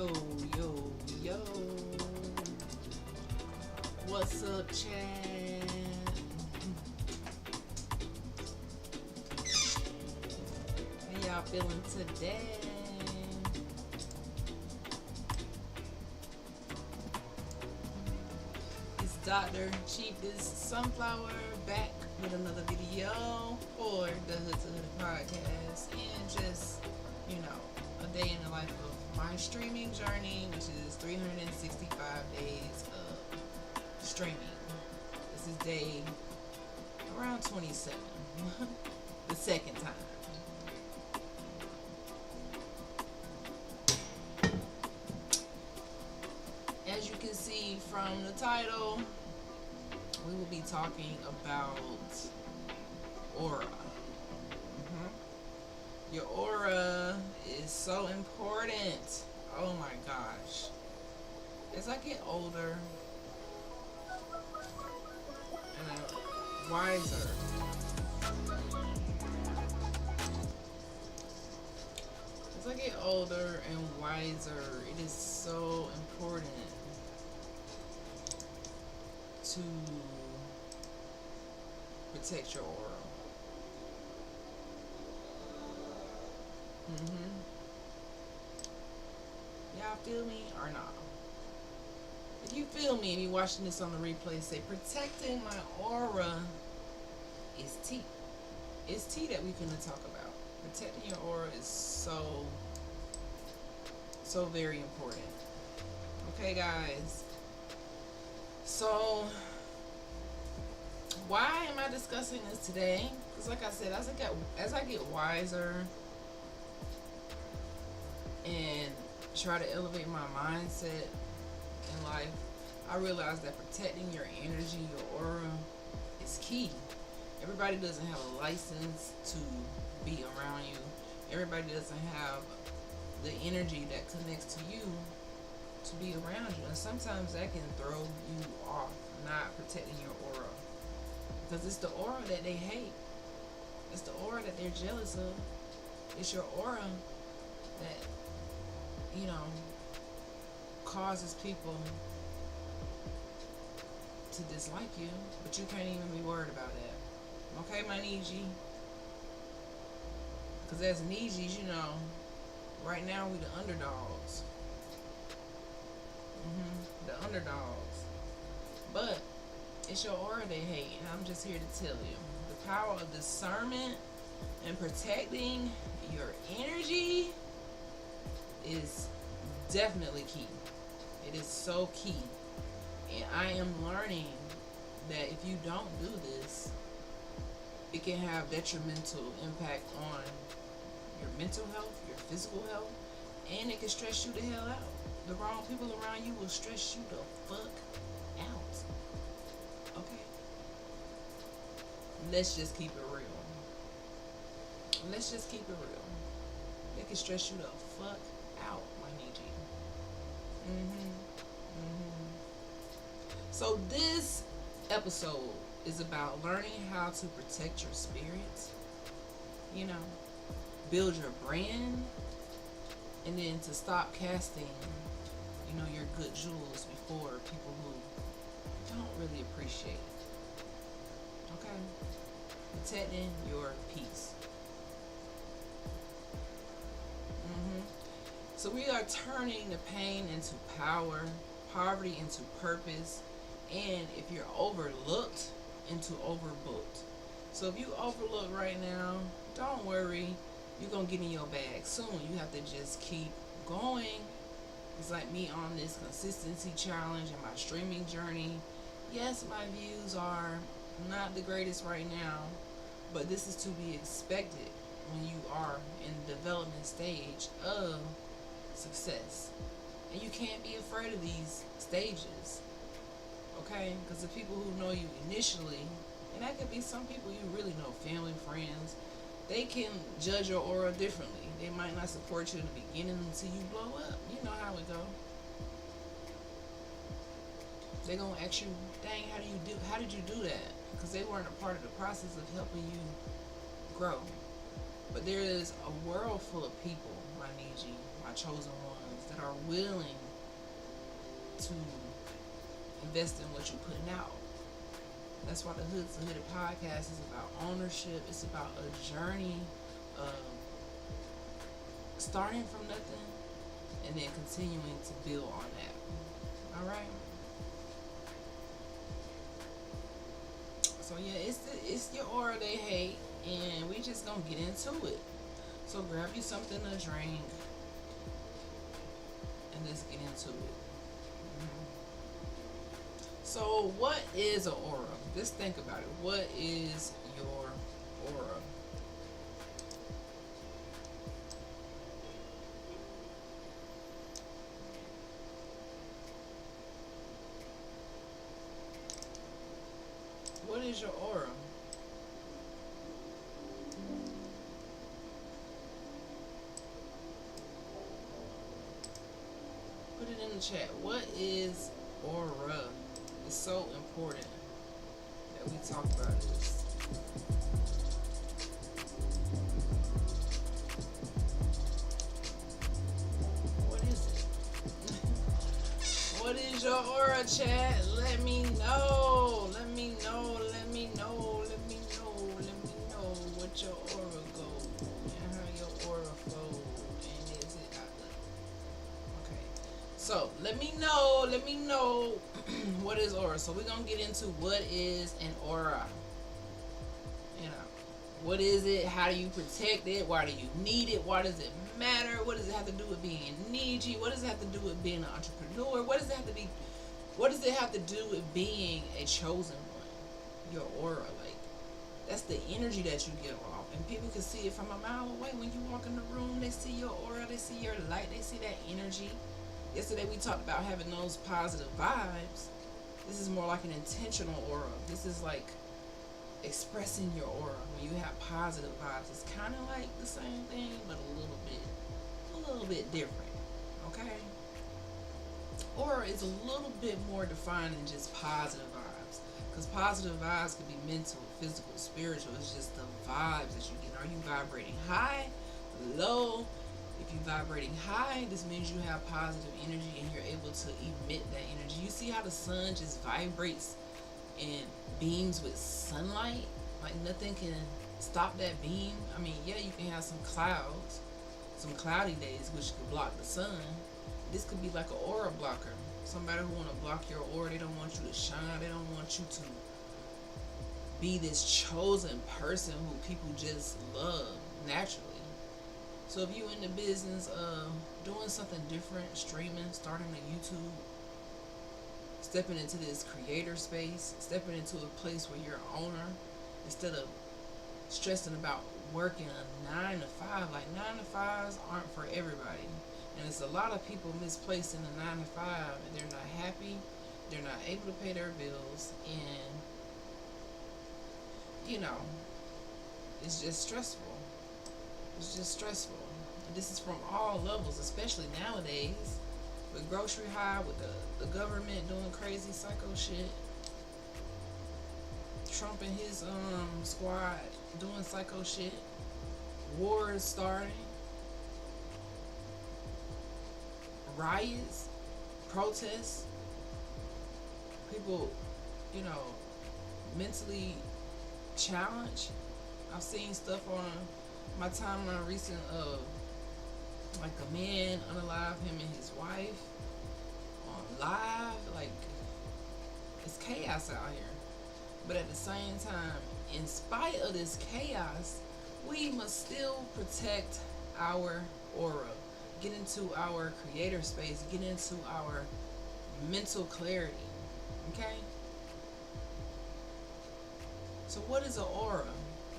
Yo, yo, yo. What's up, Chad? How y'all feeling today? It's Dr. Cheapest Sunflower back with another video for the Hood to Hood podcast and just, a day in the life of my streaming journey, which is 365 days of streaming. This is day around 27, the second time. As you can see from the title, we will be talking about aura. Your aura is so important. Oh my gosh. As I get older and wiser, it is so important to protect your aura. Y'all feel me or not? If you feel me and you watching this on the replay, say protecting my aura is tea. It's tea that we finna talk about. Protecting your aura is so very important. Okay, guys. So why am I discussing this today? Because like I said, as I get wiser and try to elevate my mindset in life, I realize that protecting your energy, your aura, is key. Everybody doesn't have a license to be around you. Everybody doesn't have the energy that connects to you to be around you. And sometimes that can throw you off, not protecting your aura. Because it's the aura that they hate. It's the aura that they're jealous of. It's your aura that, causes people to dislike you, but you can't even be worried about that. Okay, my Niji? Because as Nijis, right now we the underdogs. The underdogs. But it's your aura they hate, and I'm just here to tell you. The power of discernment and protecting your energy is definitely key. It is so key. And I am learning that if you don't do this, it can have detrimental impact on your mental health, your physical health, and it can stress you the hell out. The wrong people around you will stress you the fuck out. Okay? Let's just keep it real. It can stress you the fuck out, my Niji. So this episode is about learning how to protect your spirit, build your brand, and then to stop casting, your good jewels before people who don't really appreciate it. Okay? Protecting your peace. So we are turning the pain into power, poverty into purpose, and if you're overlooked, into overbooked. So if you overlook right now, don't worry, you're going to get in your bag soon. You have to just keep going. It's like me on this consistency challenge and my streaming journey. Yes, my views are not the greatest right now, but this is to be expected when you are in the development stage of success. And you can't be afraid of these stages, okay? Because the people who know you initially, and that could be some people you really know, family, friends, they can judge your aura differently. They might not support you in the beginning until you blow up. You know how it go. They're gonna ask you, dang, how did you do that? Because they weren't a part of the process of helping you grow. But there is a world full of people, my Niji, my chosen ones, that are willing to invest in what you're putting out. That's why the Hood to Hooded podcast is about ownership. It's about a journey of starting from nothing and then continuing to build on that. All right. So yeah, it's your aura they hate, and we just gonna get into it. So grab you something to drink, and let's get into it. So what is an aura? Just think about it. What is your aura? What is your aura? Put it in the chat. What is aura? It's so important that we talk about this. What is it? What is your aura, chat? Let me know. Let me know. Let me know. Let me know. Let me know what your aura goes and how your aura flows. And is it out there? Okay. So let me know. Let me know what is aura. So we're gonna get into what is an aura. You know, what is it? How do you protect it? Why do you need it? Why does it matter? What does it have to do with being Niji? What does it have to do with being an entrepreneur? What does it have to be? What does it have to do with being a chosen one? Your aura, like that's the energy that you give off, and people can see it from a mile away. When you walk in the room, they see your aura, they see your light, they see that energy. Yesterday we talked about having those positive vibes. This is more like an intentional aura. This is like expressing your aura when you have positive vibes. It's kind of like the same thing, but a little bit different. Okay. Aura is a little bit more defined than just positive vibes, because positive vibes can be mental, physical, spiritual. It's just the vibes that you get. Are you vibrating high, low? If you're vibrating high, this means you have positive energy and you're able to emit that energy. You see how the sun just vibrates and beams with sunlight? Like nothing can stop that beam. I mean, yeah, you can have some clouds, some cloudy days, which could block the sun. This could be like an aura blocker. Somebody who want to block your aura, they don't want you to shine. They don't want you to be this chosen person who people just love naturally. So if you in the business of doing something different, streaming, starting a YouTube, stepping into this creator space, stepping into a place where you're an owner, instead of stressing about working a 9 to 5, like 9 to 5s aren't for everybody. And it's a lot of people misplacing the 9 to 5, and they're not happy, they're not able to pay their bills, and you know, it's just stressful. It's just stressful. And this is from all levels, especially nowadays with grocery high, with the government doing crazy psycho shit, Trump and his squad doing psycho shit, wars starting, riots, protests, people, you know, mentally challenged. I've seen stuff on my timeline recent of like a man unalive him and his wife on live. Like, it's chaos out here. But at the same time, in spite of this chaos, we must still protect our aura, get into our creator space, get into our mental clarity. Okay? So what is an aura?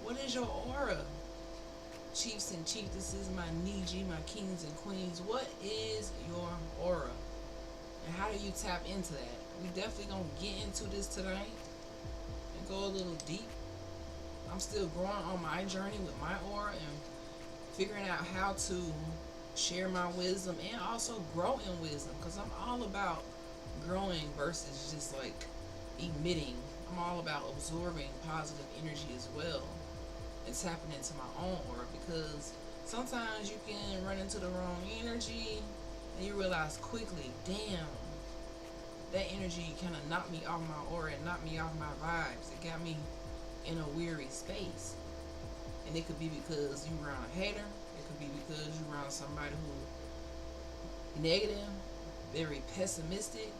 What is your aura? Chiefs and chiefesses, my Niji, my kings and queens, what is your aura? And how do you tap into that? We definitely gonna get into this tonight and go a little deep. I'm still growing on my journey with my aura and figuring out how to share my wisdom and also grow in wisdom, because I'm all about growing versus just like emitting. I'm all about absorbing positive energy as well. and tapping into my own aura, because sometimes you can run into the wrong energy and you realize quickly, damn, that energy kind of knocked me off my aura and knocked me off my vibes. It got me in a weary space. And it could be because you around a hater. It could be because you around somebody who negative, very pessimistic.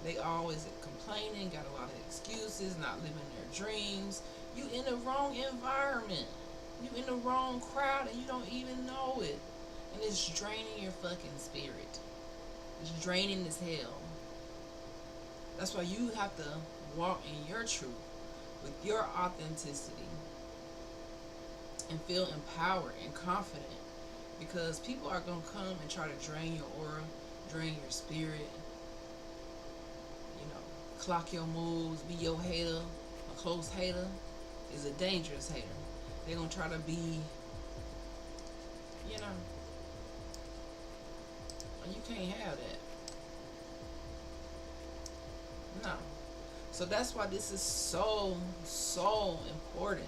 They always complaining, got a lot of excuses, not living their dreams. You in the wrong environment. You in the wrong crowd and you don't even know it. And it's draining your fucking spirit. It's draining as hell. That's why you have to walk in your truth with your authenticity and feel empowered and confident, because people are going to come and try to drain your aura, drain your spirit, clock your moves, be your hater. A close hater is a dangerous hater. They're going to try to be, and you can't have that. No. So that's why this is so, so important.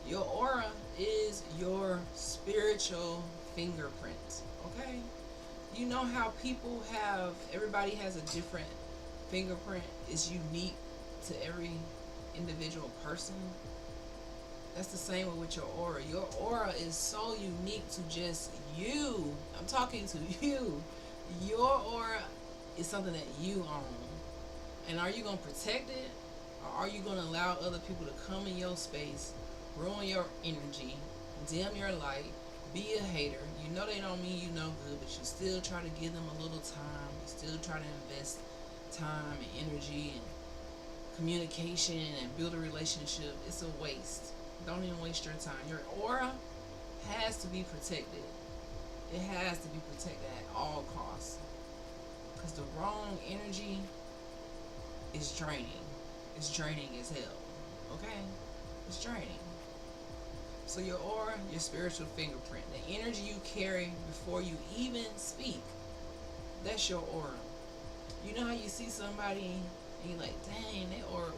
Your aura is your spiritual fingerprint, okay? You know how everybody has a different fingerprint. Is unique to every individual person. That's the same with your aura. Your aura is so unique to just you. I'm talking to you. Your aura is something that you own. And are you going to protect it? Or are you going to allow other people to come in your space, ruin your energy, dim your light, be a hater? You know they don't mean you no good, but you still try to give them a little time. You still try to invest time and energy and communication and build a relationship. It's a waste. Don't even waste your time. Your aura has to be protected. It has to be protected at all costs. Because the wrong energy is draining. It's draining as hell. Okay? It's draining. So your aura, your spiritual fingerprint, the energy you carry before you even speak, that's your aura. You know how you see somebody and you're like, dang, they aura,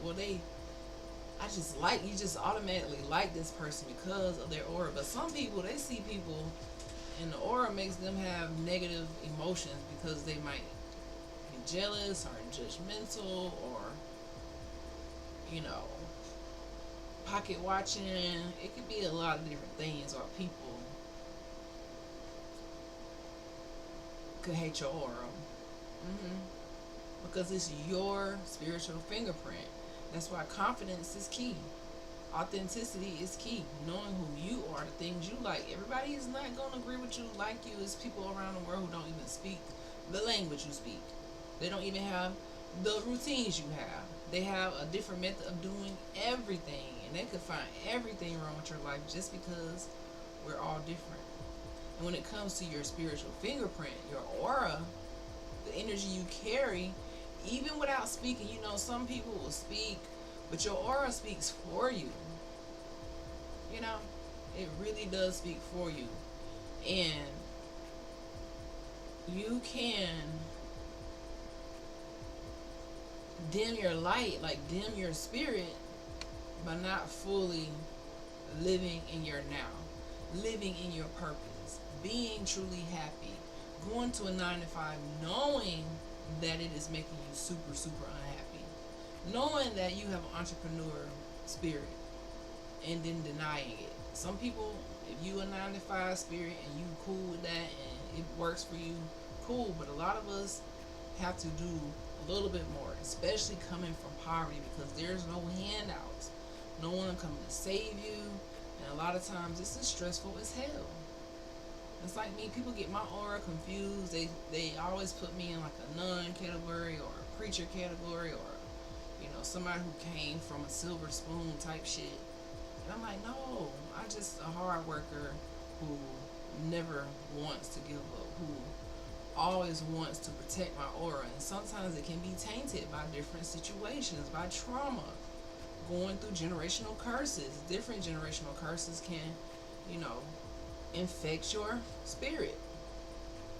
you just automatically like this person because of their aura. But some people, they see people and the aura makes them have negative emotions because they might be jealous or judgmental or, pocket watching. It could be a lot of different things, or people could hate your aura. Because it's your spiritual fingerprint. That's why confidence is key. Authenticity is key. Knowing who you are, the things you like. Everybody is not going to agree with you, like you. It's people around the world who don't even speak the language you speak. They don't even have the routines you have. They have a different method of doing everything. And they could find everything wrong with your life just because we're all different. And when it comes to your spiritual fingerprint, your aura, the energy you carry, even without speaking, some people will speak, but your aura speaks for you. It really does speak for you. And you can dim your light, like dim your spirit, by not fully living in your now, living in your purpose, being truly happy, going to a 9 to 5, knowing that it is making you super, super unhappy, knowing that you have an entrepreneur spirit, and then denying it. Some people, if you a 9 to 5 spirit and you cool with that and it works for you, cool. But a lot of us have to do a little bit more, especially coming from poverty, because there's no handouts, no one coming to save you, and a lot of times this is stressful as hell. It's like me, people get my aura confused. They always put me in like a nun category or a preacher category, or somebody who came from a silver spoon type shit. And I'm like, no, I'm just a hard worker who never wants to give up, who always wants to protect my aura. And sometimes it can be tainted by different situations, by trauma, going through generational curses. Different generational curses can, infect your spirit.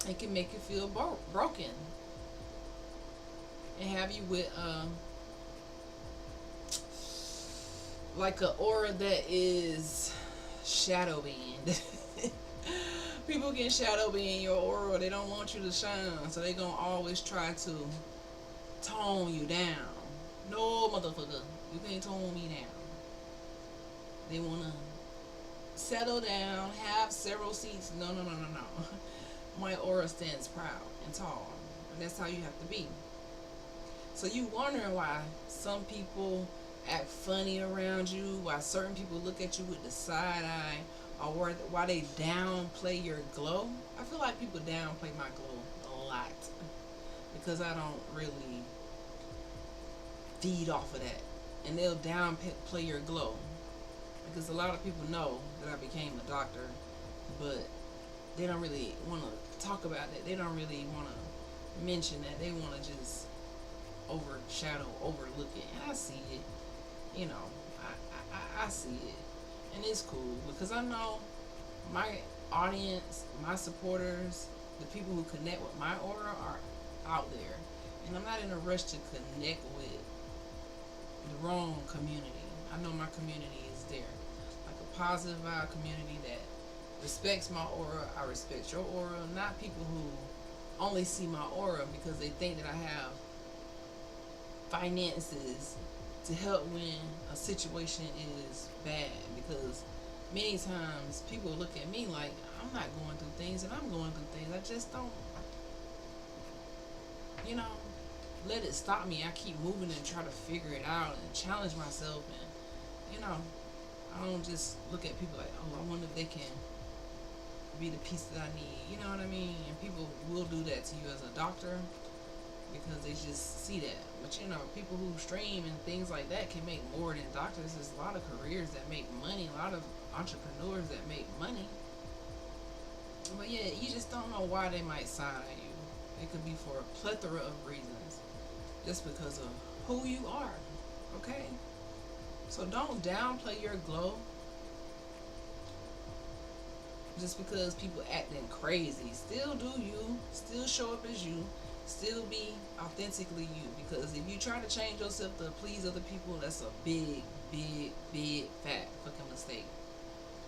It can make you feel broken and have you with like an aura that is shadow banned. People get shadow banned your aura. They don't want you to shine, so they gonna always try to tone you down. No, motherfucker, you can't tone me down. They wanna settle down, have several seats. No, no, no, no, no. My aura stands proud and tall, and that's how you have to be. So you wondering why some people act funny around you, why certain people look at you with the side eye, or why they downplay your glow. I feel like people downplay my glow a lot because I don't really feed off of that, and they'll downplay your glow because a lot of people know that I became a doctor, but they don't really want to talk about that. They don't really want to mention that. They want to just overshadow, overlook it, and I see it. You know, I see it, and it's cool because I know my audience, my supporters, the people who connect with my aura are out there, and I'm not in a rush to connect with the wrong community. I know my community is there, like a positive vibe community that respects my aura. I respect your aura, not people who only see my aura because they think that I have finances to help when a situation is bad, because many times people look at me like I'm not going through things and I'm going through things. I just don't, you know, let it stop me. I keep moving and try to figure it out and challenge myself, and you know, I don't just look at people like, oh, I wonder if they can be the piece that I need. You know what I mean? And people will do that to you as a doctor because they just see that. But you know, people who stream and things like that can make more than doctors. There's a lot of careers that make money, a lot of entrepreneurs that make money. But yeah, you just don't know why they might side eye you. It could be for a plethora of reasons, just because of who you are. Okay? So don't downplay your glow just because people acting crazy. Still do you. Still show up as you. Still be authentically you. Because if you try to change yourself to please other people, that's a big, big, big, fat fucking mistake.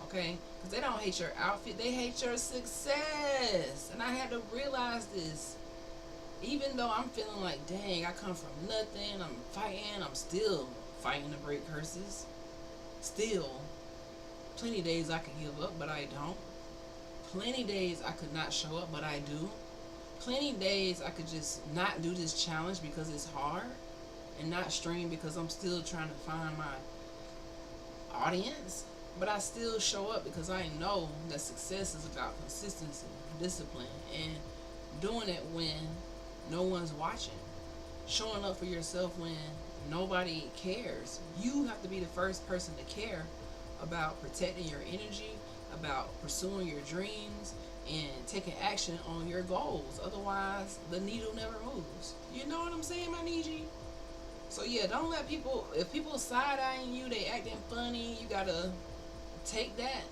Okay? Because they don't hate your outfit. They hate your success. And I had to realize this. Even though I'm feeling like, dang, I come from nothing. I'm fighting. I'm still fighting to break curses. Still. Plenty of days I could give up, but I don't. Plenty days I could not show up, but I do. Plenty days I could just not do this challenge because it's hard, and not stream because I'm still trying to find my audience, but I still show up because I know that success is about consistency, discipline, and doing it when no one's watching. Showing up for yourself when nobody cares. You have to be the first person to care about protecting your energy, about pursuing your dreams, and taking action on your goals. Otherwise, the needle never moves. You know what I'm saying, my Niji? So yeah, don't let people, if people side-eyeing you, they acting funny, you gotta take that.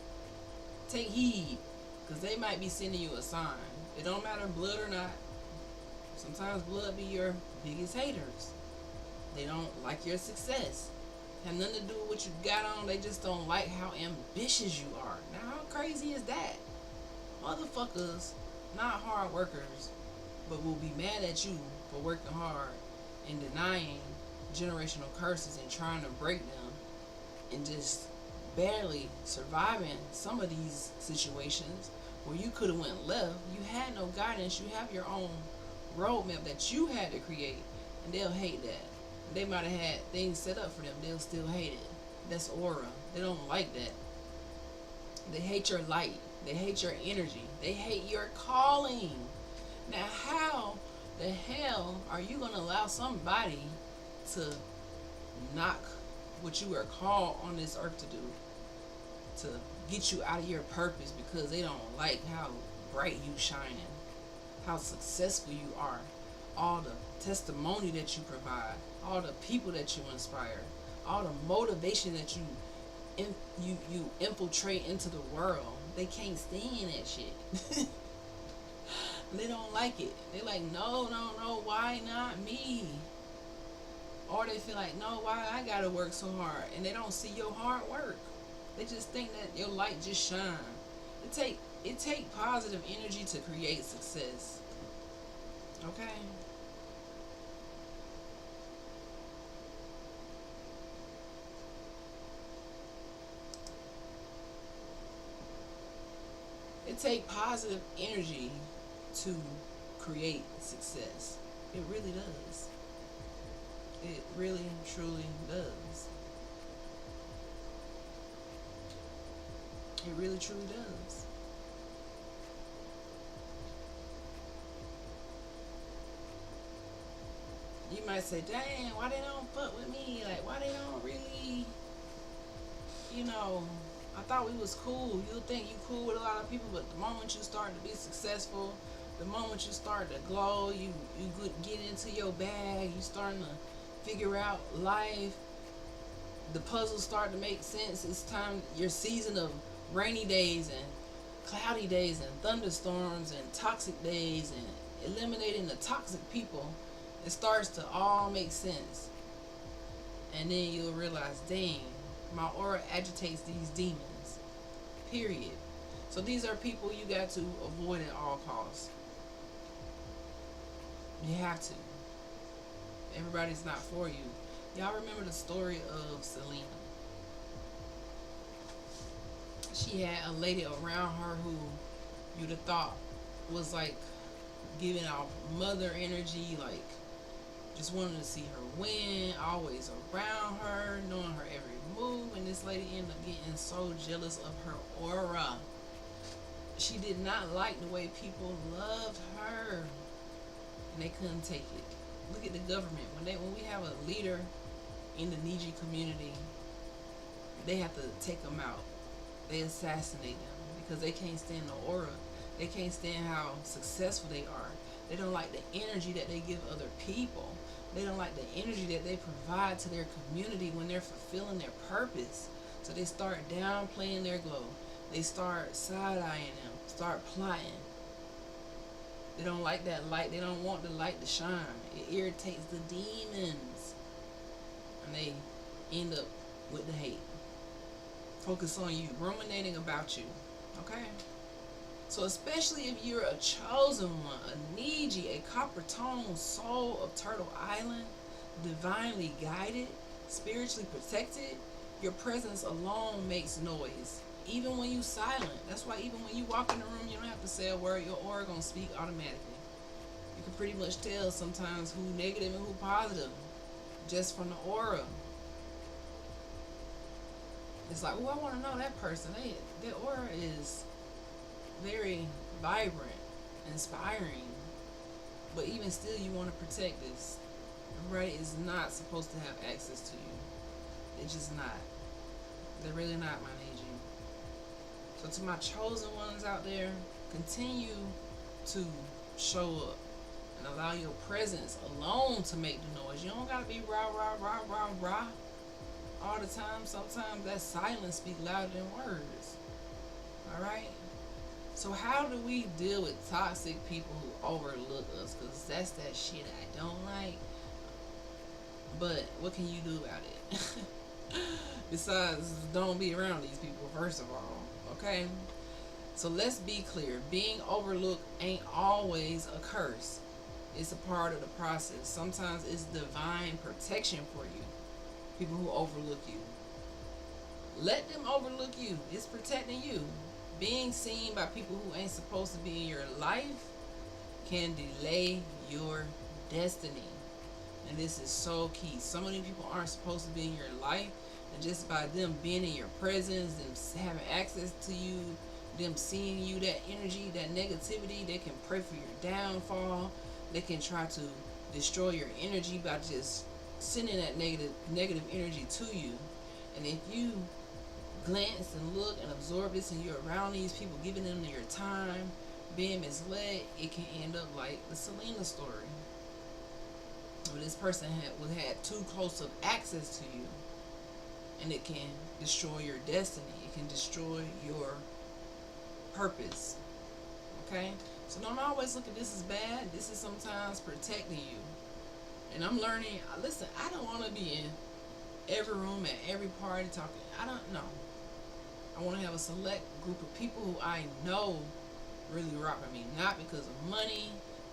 Take heed, because they might be sending you a sign. It don't matter blood or not. Sometimes blood be your biggest haters. They don't like your success. Have nothing to do with what you got on. They just don't like how ambitious you are. Now, how crazy is that? Motherfuckers, not hard workers, but will be mad at you for working hard and denying generational curses and trying to break them and just barely surviving some of these situations where you could have went left. You had no guidance. You have your own roadmap that you had to create, and they'll hate that. They might have had things set up for them. They'll still hate it. That's aura. They don't like that. They hate your light. They hate your energy. They hate your calling. Now, how the hell are you going to allow somebody to knock what you are called on this earth to do, to get you out of your purpose because they don't like how bright you shining, how successful you are, all the testimony that you provide, all the people that you inspire, all the motivation that you infiltrate into the world? They can't stand that shit. They don't like it. They like, no, no, no, why not me? Or they feel like, no, why I gotta work so hard? And they don't see your hard work. They just think that your light just shine. It take positive energy to create success. Okay? It take positive energy to create success. It really does. It really truly does. It really truly does. You might say, "Dang, why they don't fuck with me? Like, why they don't really, you know?" I thought we was cool. You think you cool with a lot of people, but the moment you start to be successful, the moment you start to glow, you get into your bag, you starting to figure out life. The puzzles start to make sense. It's time, your season of rainy days and cloudy days and thunderstorms and toxic days and eliminating the toxic people. It starts to all make sense. And then you'll realize, dang, my aura agitates these demons. Period. So these are people you got to avoid at all costs. You have to. Everybody's not for you. Y'all remember the story of Selena? She had a lady around her who you'd have thought was like giving off mother energy, like just wanting to see her win, always around her, knowing her every move, and this lady ended up getting so jealous of her aura. She did not like the way people loved her, and they couldn't take it. Look at the government. When we have a leader in the Niji community, they have to take them out. They assassinate them because they can't stand the aura. They can't stand how successful they are. They don't like the energy that they give other people. They don't like the energy that they provide to their community when they're fulfilling their purpose. So they start downplaying their glow. They start side-eyeing them, start plotting. They don't like that light. They don't want the light to shine. It irritates the demons. And they end up with the hate. Focus on you, ruminating about you. Okay? So especially if you're a chosen one, a Niji, a copper tone soul of Turtle Island, divinely guided, spiritually protected, your presence alone makes noise. Even when you silent. That's why even when you walk in the room, you don't have to say a word. Your aura gonna speak automatically. You can pretty much tell sometimes who negative and who positive just from the aura. It's like, oh, I want to know that person. Their aura is very vibrant, inspiring. But even still, you want to protect this. Everybody is not supposed to have access to you. They're just not. They're really not, my Niji. So to my chosen ones out there, continue to show up and allow your presence alone to make the noise. You don't gotta be rah rah rah rah rah all the time. Sometimes that silence speaks louder than words. Alright? So how do we deal with toxic people who overlook us? Because that's that shit I don't like. But what can you do about it? Besides, don't be around these people, first of all. Okay? So let's be clear. Being overlooked ain't always a curse. It's a part of the process. Sometimes it's divine protection for you. People who overlook you. Let them overlook you. It's protecting you. Being seen by people who ain't supposed to be in your life can delay your destiny. And this is so key. So many people aren't supposed to be in your life, and just by them being in your presence, them having access to you, them seeing you, that energy, that negativity, they can pray for your downfall. They can try to destroy your energy by just sending that negative energy to you. And if you glance and look and absorb this, and you're around these people, giving them your time, being misled, it can end up like the Selena story, where this person had too close of access to you, and it can destroy your destiny. It can destroy your purpose. Okay? So don't always look at this as bad. This is sometimes protecting you. And I'm learning, listen, I don't want to be in every room at every party talking. I don't know. I want to have a select group of people who I know really rock with me. Not because of money,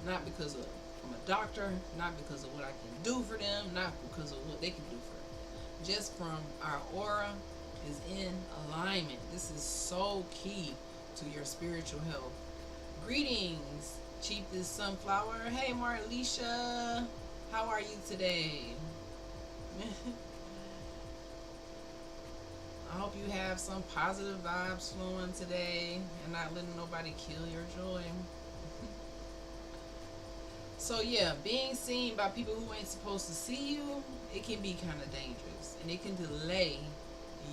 not because of I'm a doctor, not because of what I can do for them, not because of what they can do for them. Just from our aura is in alignment. This is so key to your spiritual health. Greetings, Cheapest Sunflower. Hey, Marlisha. How are you today? I hope you have some positive vibes flowing today and not letting nobody kill your joy. So yeah, being seen by people who ain't supposed to see you, it can be kind of dangerous and it can delay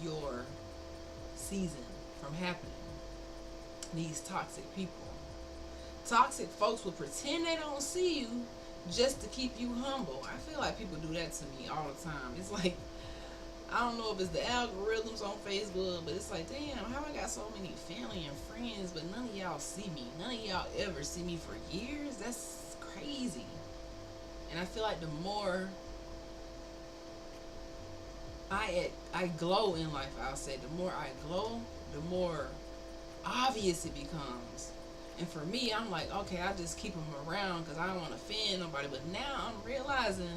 your season from happening. These toxic people. Toxic folks will pretend they don't see you just to keep you humble. I feel like people do that to me all the time. It's like, I don't know if it's the algorithms on Facebook, but it's like, damn, how I got so many family and friends, but none of y'all see me. None of y'all ever see me for years. That's crazy. And I feel like the more I glow in life, I'll say, the more I glow, the more obvious it becomes. And for me, I'm like, okay, I just keep them around because I don't want to offend nobody. But now I'm realizing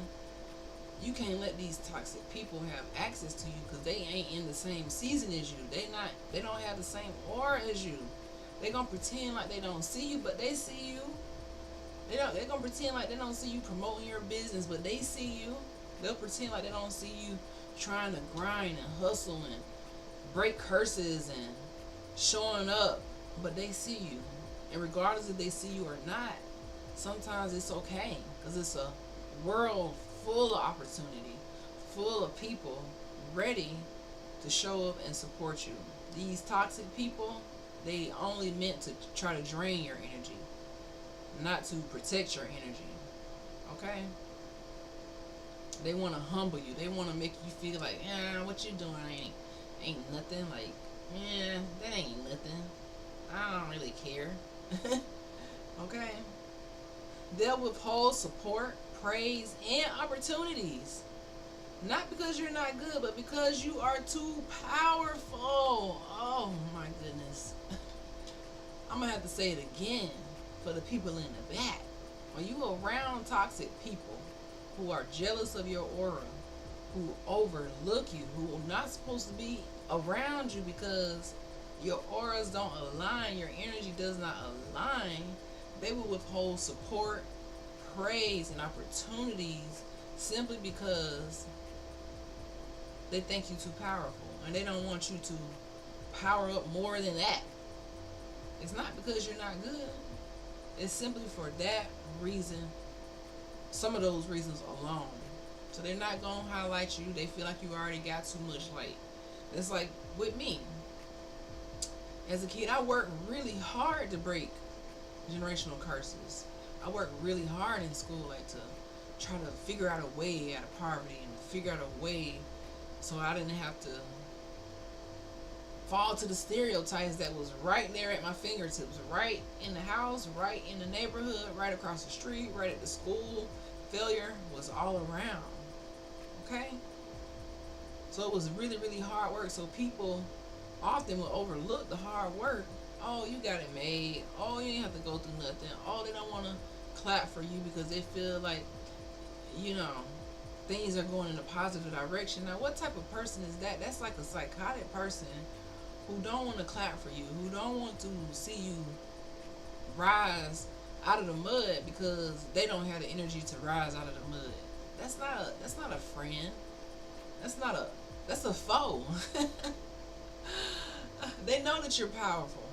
you can't let these toxic people have access to you because they ain't in the same season as you. They don't have the same aura as you. They gonna pretend like they don't see you, but they see you. They're gonna pretend like they don't see you promoting your business, but they see you. They'll pretend like they don't see you trying to grind and hustle and break curses and showing up, but they see you. And regardless if they see you or not, sometimes it's okay because it's a world full of opportunity, full of people ready to show up and support you. These toxic people, they only meant to try to drain your energy, not to protect your energy. Okay? They want to humble you. They want to make you feel like, what you doing ain't nothing. Like, that ain't nothing. I don't really care. Okay? They'll withhold support, praise, and opportunities. Not because you're not good, but because you are too powerful. Oh my goodness. I'm going to have to say it again for the people in the back. When you around toxic people who are jealous of your aura, who overlook you, who are not supposed to be around you because your auras don't align, your energy does not align, they will withhold support, praise, and opportunities simply because they think you too powerful and they don't want you to power up more than that. It's not because you're not good. It's simply for that reason, some of those reasons alone. So they're not going to highlight you. They feel like you already got too much light. It's like with me. As a kid, I worked really hard to break generational curses. I worked really hard in school, like to try to figure out a way out of poverty and figure out a way so I didn't have to fall to the stereotypes that was right there at my fingertips, right in the house, right in the neighborhood, right across the street, right at the school. Failure was all around. Okay? So it was really, really hard work. So people often will overlook the hard work. Oh, you got it made. Oh, you didn't have to go through nothing. Oh, they don't want to clap for you because they feel like, things are going in a positive direction. Now, what type of person is that? That's like a psychotic person who don't want to clap for you, who don't want to see you rise out of the mud because they don't have the energy to rise out of the mud. That's not a friend. That's a foe. They know that you're powerful.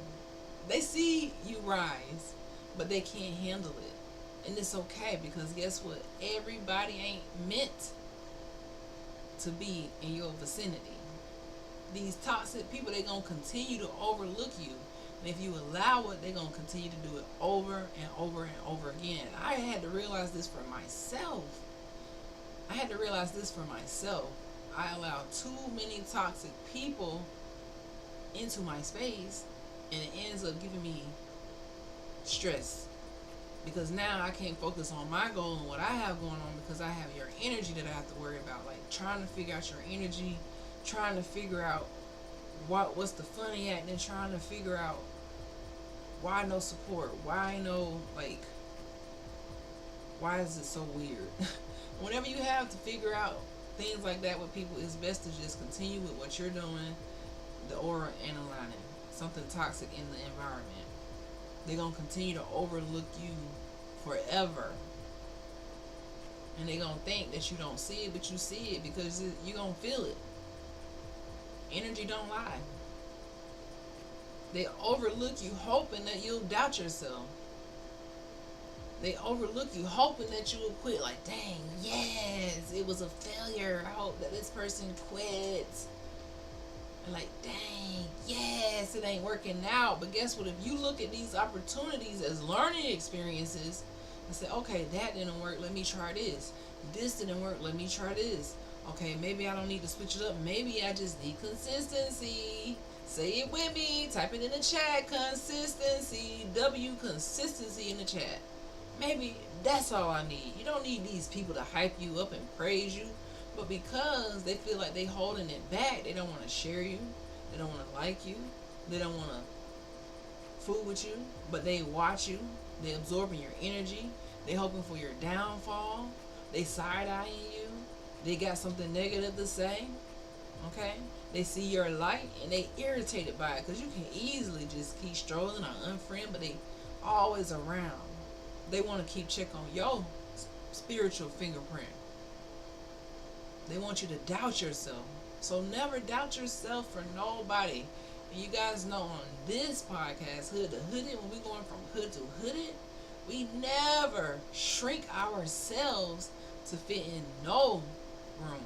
They see you rise, but they can't handle it. And it's okay because guess what? Everybody ain't meant to be in your vicinity. These toxic people, they're going to continue to overlook you. And if you allow it, they're going to continue to do it over and over and over again. I had to realize this for myself. I allow too many toxic people into my space, and it ends up giving me stress because now I can't focus on my goal and what I have going on because I have your energy that I have to worry about, like trying to figure out your energy, trying to figure out what's the funny act in trying to figure out why no support? Why no, like, why is it so weird? Whenever you have to figure out things like that with people, it's best to just continue with what you're doing, the aura and aligning. Something toxic in the environment. They're going to continue to overlook you forever. And they're going to think that you don't see it, but you see it because you're going to feel it. Energy don't lie. They overlook you hoping that you'll doubt yourself. They overlook you hoping that you will quit. Like, dang, yes, it was a failure. I hope that this person quits. And like, dang, yes, it ain't working out. But guess what? If you look at these opportunities as learning experiences and say, okay, that didn't work, let me try this. This didn't work, let me try this. Okay, maybe I don't need to switch it up. Maybe I just need consistency. Say it with me. Type it in the chat. Consistency. W, consistency in the chat. Maybe that's all I need. You don't need these people to hype you up and praise you. But because they feel like they holding it back, they don't want to share you. They don't want to like you. They don't want to fool with you. But they watch you. They absorbing your energy. They hoping for your downfall. They side-eyeing you. They got something negative to say. Okay? They see your light and they irritated by it because you can easily just keep strolling or unfriend, but they always around. They want to keep check on your spiritual fingerprint. They want you to doubt yourself. So never doubt yourself for nobody. And you guys know on this podcast, Hood to Hooded, when we're going from hood to hooded, we never shrink ourselves to fit in no room.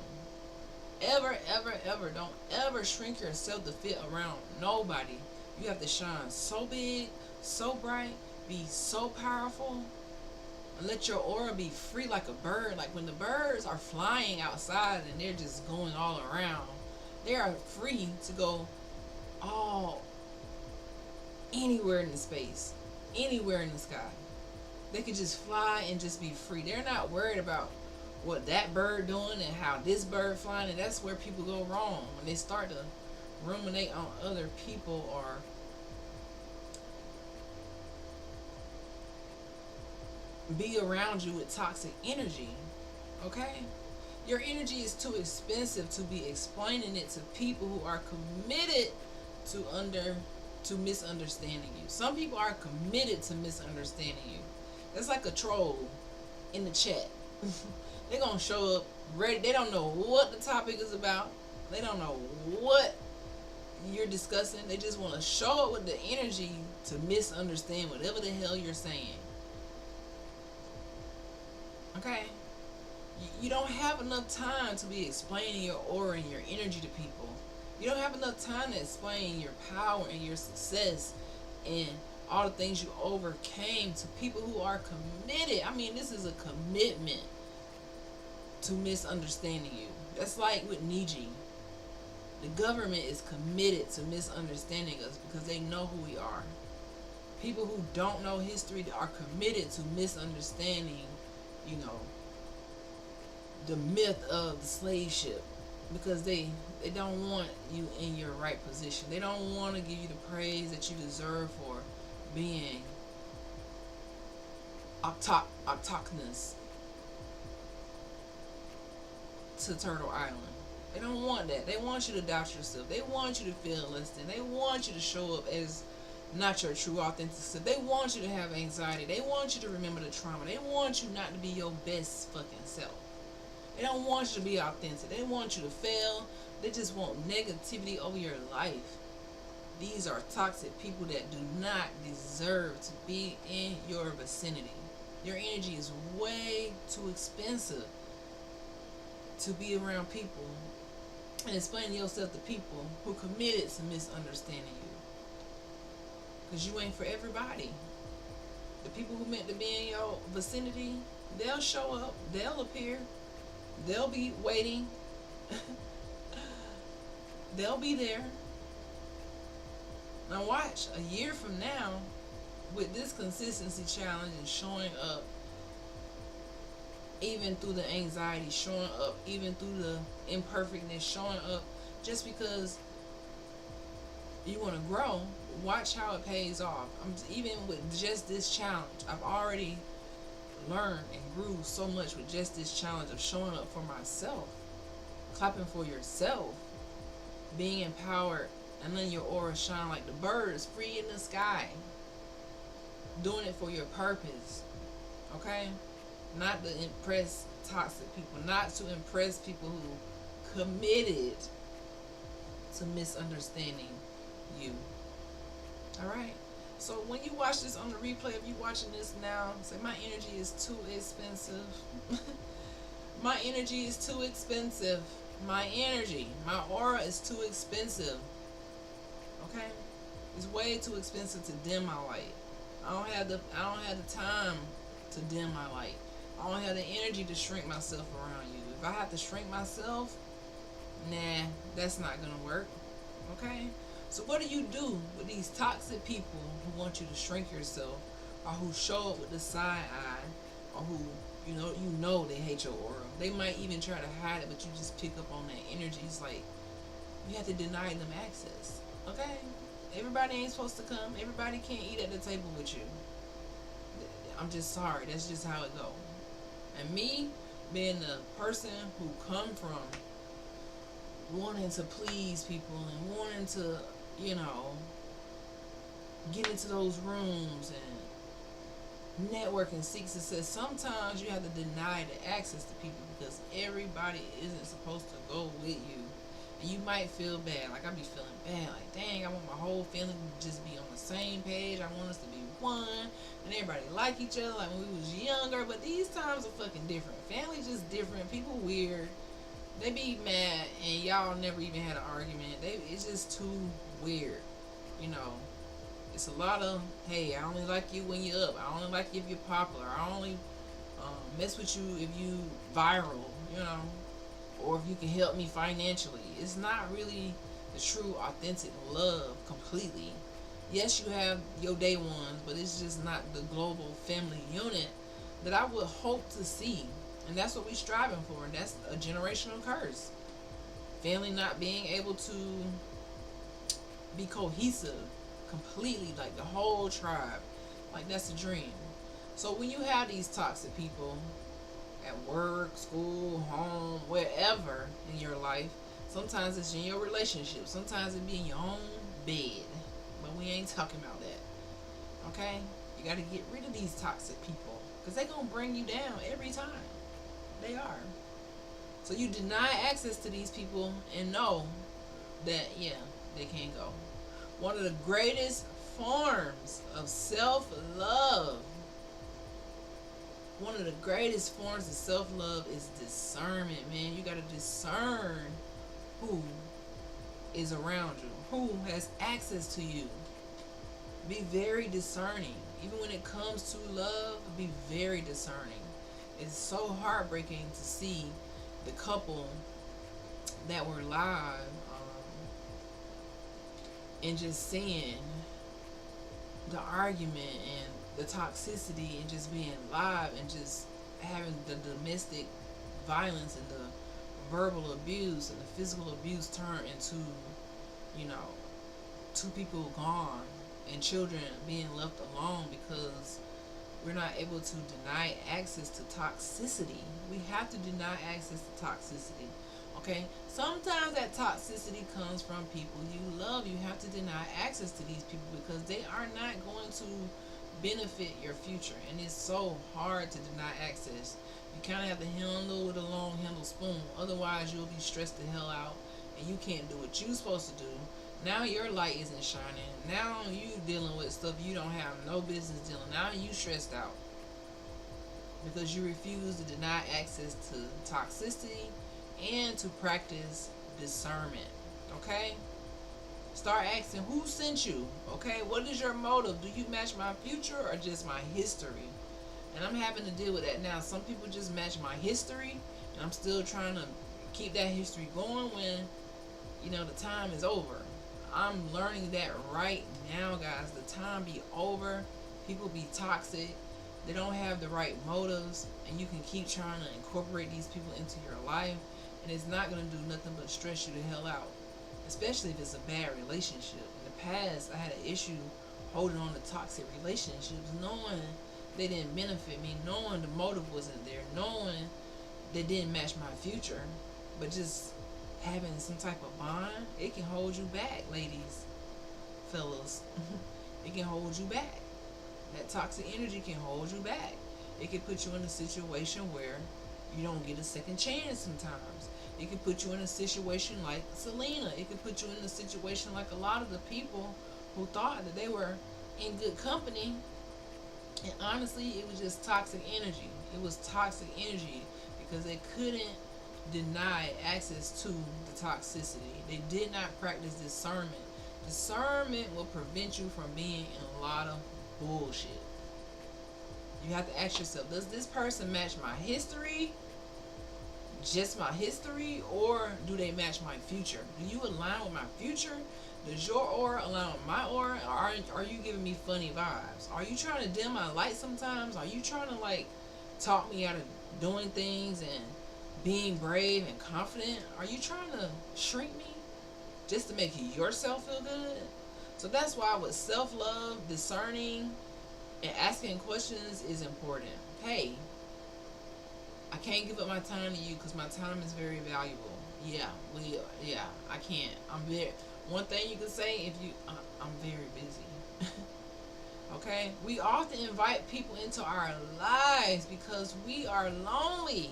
Ever, ever, ever. Don't ever shrink yourself to fit around nobody. You have to shine so big, so bright, be so powerful, and let your aura be free like a bird. Like when the birds are flying outside and they're just going all around, they are free to go all anywhere in the space, anywhere in the sky. They could just fly and just be free. They're not worried about what that bird doing and how this bird flying. And that's where people go wrong, when they start to ruminate on other people or be around you with toxic energy. Okay, your energy is too expensive to be explaining it to people who are committed to misunderstanding you. Some people are committed to misunderstanding you. That's like a troll in the chat. They're gonna show up ready. They don't know what the topic is about. They don't know what you're discussing. They just want to show up with the energy to misunderstand whatever the hell you're saying. Okay? You don't have enough time to be explaining your aura and your energy to people. You don't have enough time to explain your power and your success and all the things you overcame to people who are committed. I mean, this is a commitment to misunderstanding you. That's like with Niji. The government is committed to misunderstanding us because they know who we are. People who don't know history are committed to misunderstanding, you know, the myth of the slave ship, because they don't want you in your right position. They don't want to give you the praise that you deserve for being autochthonous to Turtle Island. They don't want that. They want you to doubt yourself. They want you to feel less than. They want you to show up as not your true authentic self. They want you to have anxiety. They want you to remember the trauma. They want you not to be your best fucking self. They don't want you to be authentic. They want you to fail. They just want negativity over your life. These are toxic people that do not deserve to be in your vicinity. Your energy is way too expensive to be around people and explaining yourself to people who committed to misunderstanding you. Because you ain't for everybody. The people who meant to be in your vicinity, they'll show up, they'll appear, they'll be waiting, they'll be there. Now watch, a year from now, with this consistency challenge and showing up even through the anxiety, showing up even through the imperfectness, showing up just because you want to grow, watch how it pays off. Even with just this challenge, I've already learned and grew so much with just this challenge of showing up for myself, clapping for yourself, being empowered, and letting your aura shine like the birds free in the sky, doing it for your purpose. Okay, not to impress toxic people, not to impress people who committed to misunderstanding you. All right. So when you watch this on the replay, if you watching this now, say my energy is too expensive. My energy is too expensive. My energy, my aura is too expensive. Okay, it's way too expensive to dim my light. I don't have the time to dim my light. I don't have the energy to shrink myself around you. If I have to shrink myself, nah, that's not gonna work. Okay? So what do you do with these toxic people who want you to shrink yourself, or who show up with the side eye, or who you know they hate your aura. They might even try to hide it, but you just pick up on that energy. It's like you have to deny them access. Okay? Everybody ain't supposed to come. Everybody can't eat at the table with you. I'm just sorry. That's just how it go. And me, being the person who come from wanting to please people and wanting to, you know, get into those rooms and network and seek success, sometimes you have to deny the access to people because everybody isn't supposed to go with you. And you might feel bad. Like I be feeling bad. Like, dang, I want my whole family to just be on the same page. I want us to be one. And everybody like each other like when we was younger. But these times are fucking different. Family's just different. People weird. They be mad and y'all never even had an argument. It's just too weird. You know, it's a lot of, hey, I only like you when you're up. I only like you if you're popular. I only mess with you if you viral, you know, or if you can help me financially. It's not really the true, authentic love completely. Yes, you have your day ones, but it's just not the global family unit that I would hope to see. And that's what we're striving for. And that's a generational curse. Family not being able to be cohesive completely, like the whole tribe. Like that's a dream. So when you have these toxic people at work, school, home, wherever in your life, sometimes it's in your relationship. Sometimes it be in your own bed. But we ain't talking about that. Okay? You got to get rid of these toxic people. Because they going to bring you down every time. They are. So you deny access to these people and know that, yeah, they can't go. One of the greatest forms of self-love, one of the greatest forms of self-love is discernment, man. You got to discern who is around you, who has access to you. Be very discerning. Even when it comes to love, be very discerning. It's so heartbreaking to see the couple that were live and just seeing the argument and the toxicity and just being live and just having the domestic violence and the verbal abuse and the physical abuse turn into, you know, two people gone and children being left alone because we're not able to deny access to toxicity. We have to deny access to toxicity. Okay? Sometimes that toxicity comes from people you love. You have to deny access to these people because they are not going to benefit your future. And it's so hard to deny access. You kind of have to handle with a long handle spoon. Otherwise, you'll be stressed the hell out and you can't do what you're supposed to do. Now your light isn't shining. Now you dealing with stuff you don't have no business dealing. Now you stressed out because you refuse to deny access to toxicity and to practice discernment. Okay? Start asking who sent you. Okay? What is your motive? Do you match my future or just my history? And I'm having to deal with that now. Some people just match my history and I'm still trying to keep that history going when, you know, the time is over. I'm learning that right now, guys. The time be over. People be toxic. They don't have the right motives. And you can keep trying to incorporate these people into your life. And it's not going to do nothing but stress you the hell out. Especially if it's a bad relationship. And the past, I had an issue holding on to toxic relationships, knowing they didn't benefit me, knowing the motive wasn't there, knowing they didn't match my future. But just having some type of bond, it can hold you back, ladies, fellas. It can hold you back. That toxic energy can hold you back. It can put you in a situation where you don't get a second chance sometimes. It can put you in a situation like Selena. It can put you in a situation like a lot of the people who thought that they were in good company. And honestly, it was just toxic energy. It was toxic energy because they couldn't deny access to the toxicity. They did not practice discernment. Discernment will prevent you from being in a lot of bullshit. You have to ask yourself, does this person match my history? Just my history? Or do they match my future? Do you align with my future? Does your aura align with my aura? Or are you giving me funny vibes? Are you trying to dim my light sometimes? Are you trying to like talk me out of doing things and being brave and confident? Are you trying to shrink me just to make yourself feel good? So that's why with self-love, discerning, and asking questions is important. Hey, I can't give up my time to you because my time is very valuable. Yeah, I can't. I'm very. One thing you can say, if you, I'm very busy. Okay, we often invite people into our lives because we are lonely,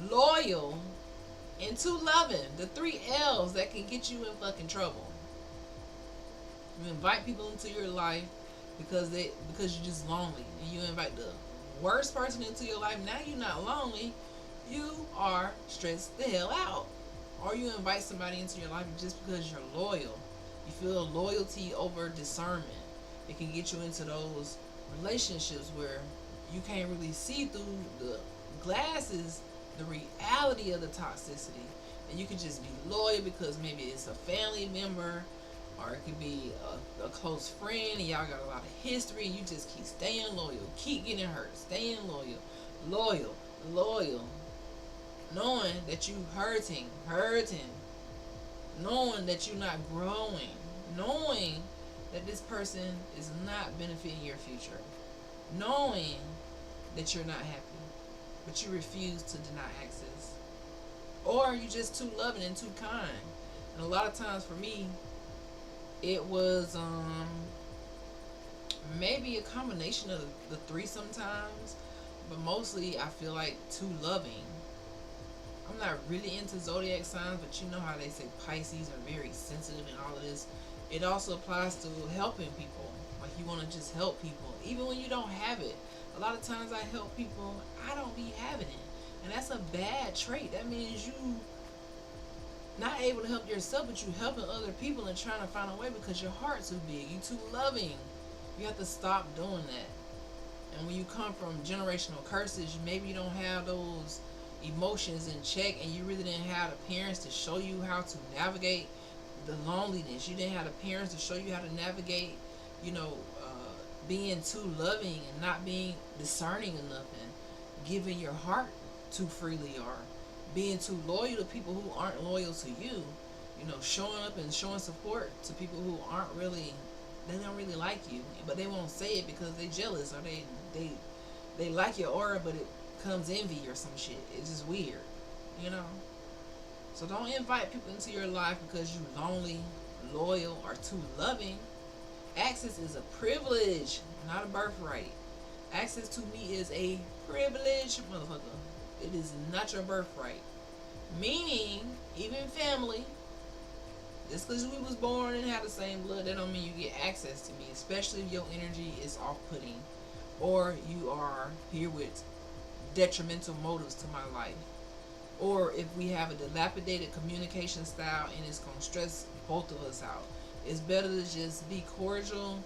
loyal, and too loving. The three L's that can get you in fucking trouble. You invite people into your life because you're just lonely, and you invite the worst person into your life. Now you're not lonely, you are stressed the hell out. Or you invite somebody into your life just because you're loyal. You feel loyalty over discernment. It can get you into those relationships where you can't really see through the glasses the reality of the toxicity, and you can just be loyal because maybe it's a family member, or it could be a close friend, and y'all got a lot of history, and you just keep staying loyal, keep getting hurt, staying loyal, knowing that you hurting, knowing that you're not growing, knowing that this person is not benefiting your future, knowing that you're not happy, but you refuse to deny access, or you're just too loving and too kind. And a lot of times for me, it was maybe a combination of the three sometimes, but mostly I feel like too loving. I'm not really into zodiac signs, but you know how they say Pisces are very sensitive and all of this. It also applies to helping people. Like you want to just help people, even when you don't have it. A lot of times I help people, I don't be having it. And that's a bad trait. That means you not able to help yourself, but you helping other people and trying to find a way because your heart's too big. You too loving. You have to stop doing that. And when you come from generational curses, maybe you don't have those emotions in check, and you really didn't have the parents to show you how to navigate the loneliness. You didn't have the parents to show you how to navigate, you know, being too loving and not being discerning enough and giving your heart too freely, or being too loyal to people who aren't loyal to you. You know, showing up and showing support to people who aren't really, they don't really like you, but they won't say it because they jealous, or they like your aura, but it comes envy or some shit. It's just weird, you know. So don't invite people into your life because you're lonely, loyal, or too loving. Access is a privilege, not a birthright. Access to me is a privilege, motherfucker. It is not your birthright. Meaning, even family, just because we was born and have the same blood, that don't mean you get access to me, especially if your energy is off-putting, or you are here with detrimental motives to my life, or if we have a dilapidated communication style and it's going to stress both of us out. It's better to just be cordial,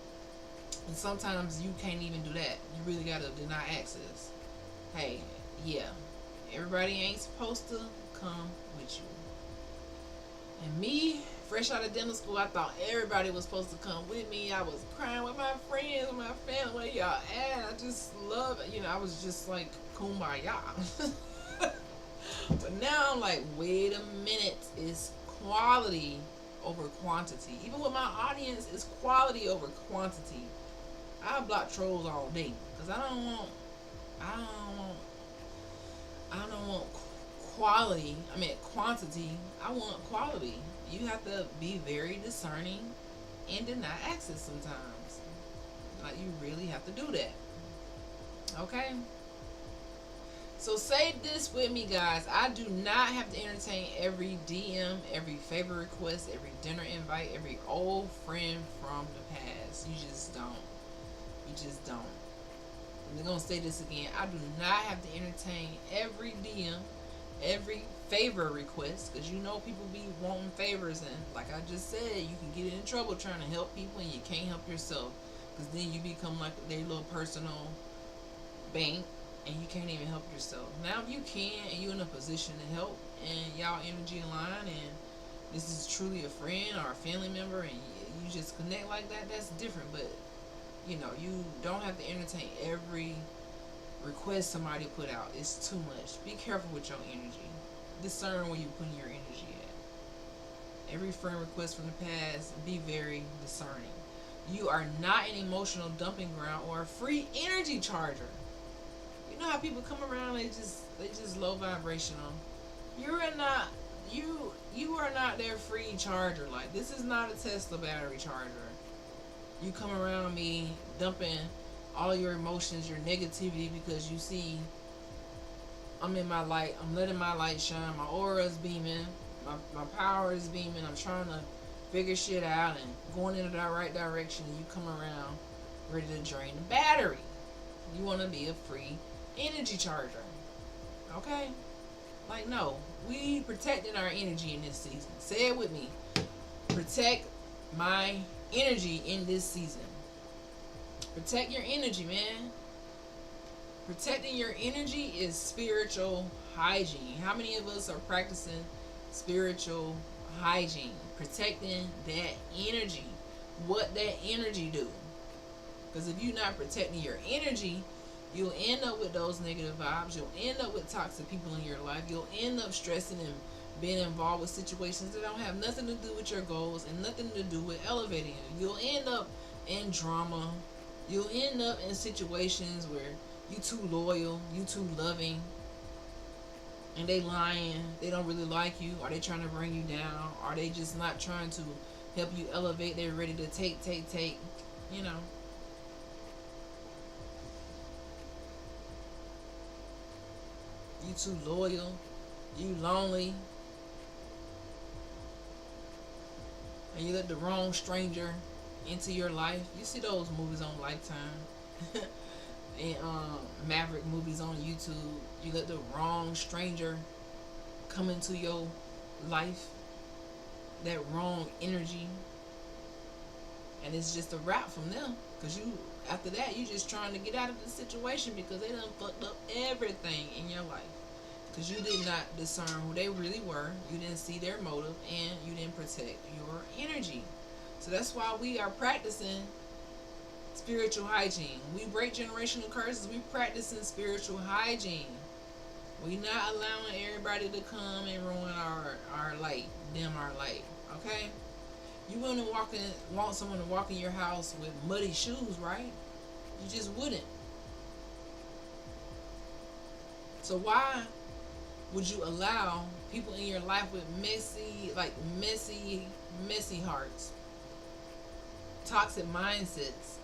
and sometimes you can't even do that. You really got to deny access. Hey, yeah, everybody ain't supposed to come with you. And me, fresh out of dental school, I thought everybody was supposed to come with me. I was crying with my friends, with my family, where y'all at? I just love it. You know, I was just like, kumbaya. But now I'm like, wait a minute, it's quality over quantity. Even with my audience, it's quality over quantity. I block trolls all day because I don't want, I don't want quality. I mean quantity. I want quality. You have to be very discerning and deny access sometimes. Like you really have to do that. Okay. So say this with me, guys. I do not have to entertain every DM, every favor request, every dinner invite, every old friend from the past. You just don't. You just don't. I'm gonna say this again. I do not have to entertain every DM, every favor request, because you know people be wanting favors, and like I just said, you can get in trouble trying to help people, and you can't help yourself, because then you become like their little personal bank, and you can't even help yourself. Now, if you can, and you're in a position to help, and y'all energy align, and this is truly a friend or a family member, and you just connect like that, that's different. But you know, you don't have to entertain every request somebody put out. It's too much. Be careful with your energy. Discern where you're putting your energy at. Every friend request from the past, be very discerning. You are not an emotional dumping ground or a free energy charger. You know how people come around, they just low vibrational. You're not you are not their free charger. Like, this is not a Tesla battery charger. You come around me dumping all your emotions, your negativity, because you see I'm in my light, I'm letting my light shine, my aura is beaming, my power is beaming, I'm trying to figure shit out and going in the right direction, and you come around ready to drain the battery. You want to be a free energy charger. Okay? Like, no. We protecting our energy in this season. Say it with me. Protect my energy in this season. Protect your energy, man. Protecting your energy is spiritual hygiene. How many of us are practicing spiritual hygiene? Protecting that energy. What that energy do? Because if you're not protecting your energy, you'll end up with those negative vibes. You'll end up with toxic people in your life. You'll end up stressing and being involved with situations that don't have nothing to do with your goals and nothing to do with elevating you. You'll end up in drama. You'll end up in situations where you too loyal, you too loving, and they lying. They don't really like you. Are they trying to bring you down? Are they just not trying to help you elevate? They're ready to take. You know. You too loyal. You lonely. And you let the wrong stranger into your life. You see those movies on Lifetime and Maverick movies on YouTube. You let the wrong stranger come into your life. That wrong energy. And it's just a wrap from them. Because you, after that, you just trying to get out of the situation because they done fucked up everything in your life. Because you did not discern who they really were. You didn't see their motive. And you didn't protect your energy. So that's why we are practicing spiritual hygiene. We break generational curses. We practicing spiritual hygiene. We not allowing everybody to come and ruin our light. Dim our light. Okay? You wouldn't want someone to walk in your house with muddy shoes, right? You just wouldn't. So why would you allow people in your life with messy hearts, toxic mindsets,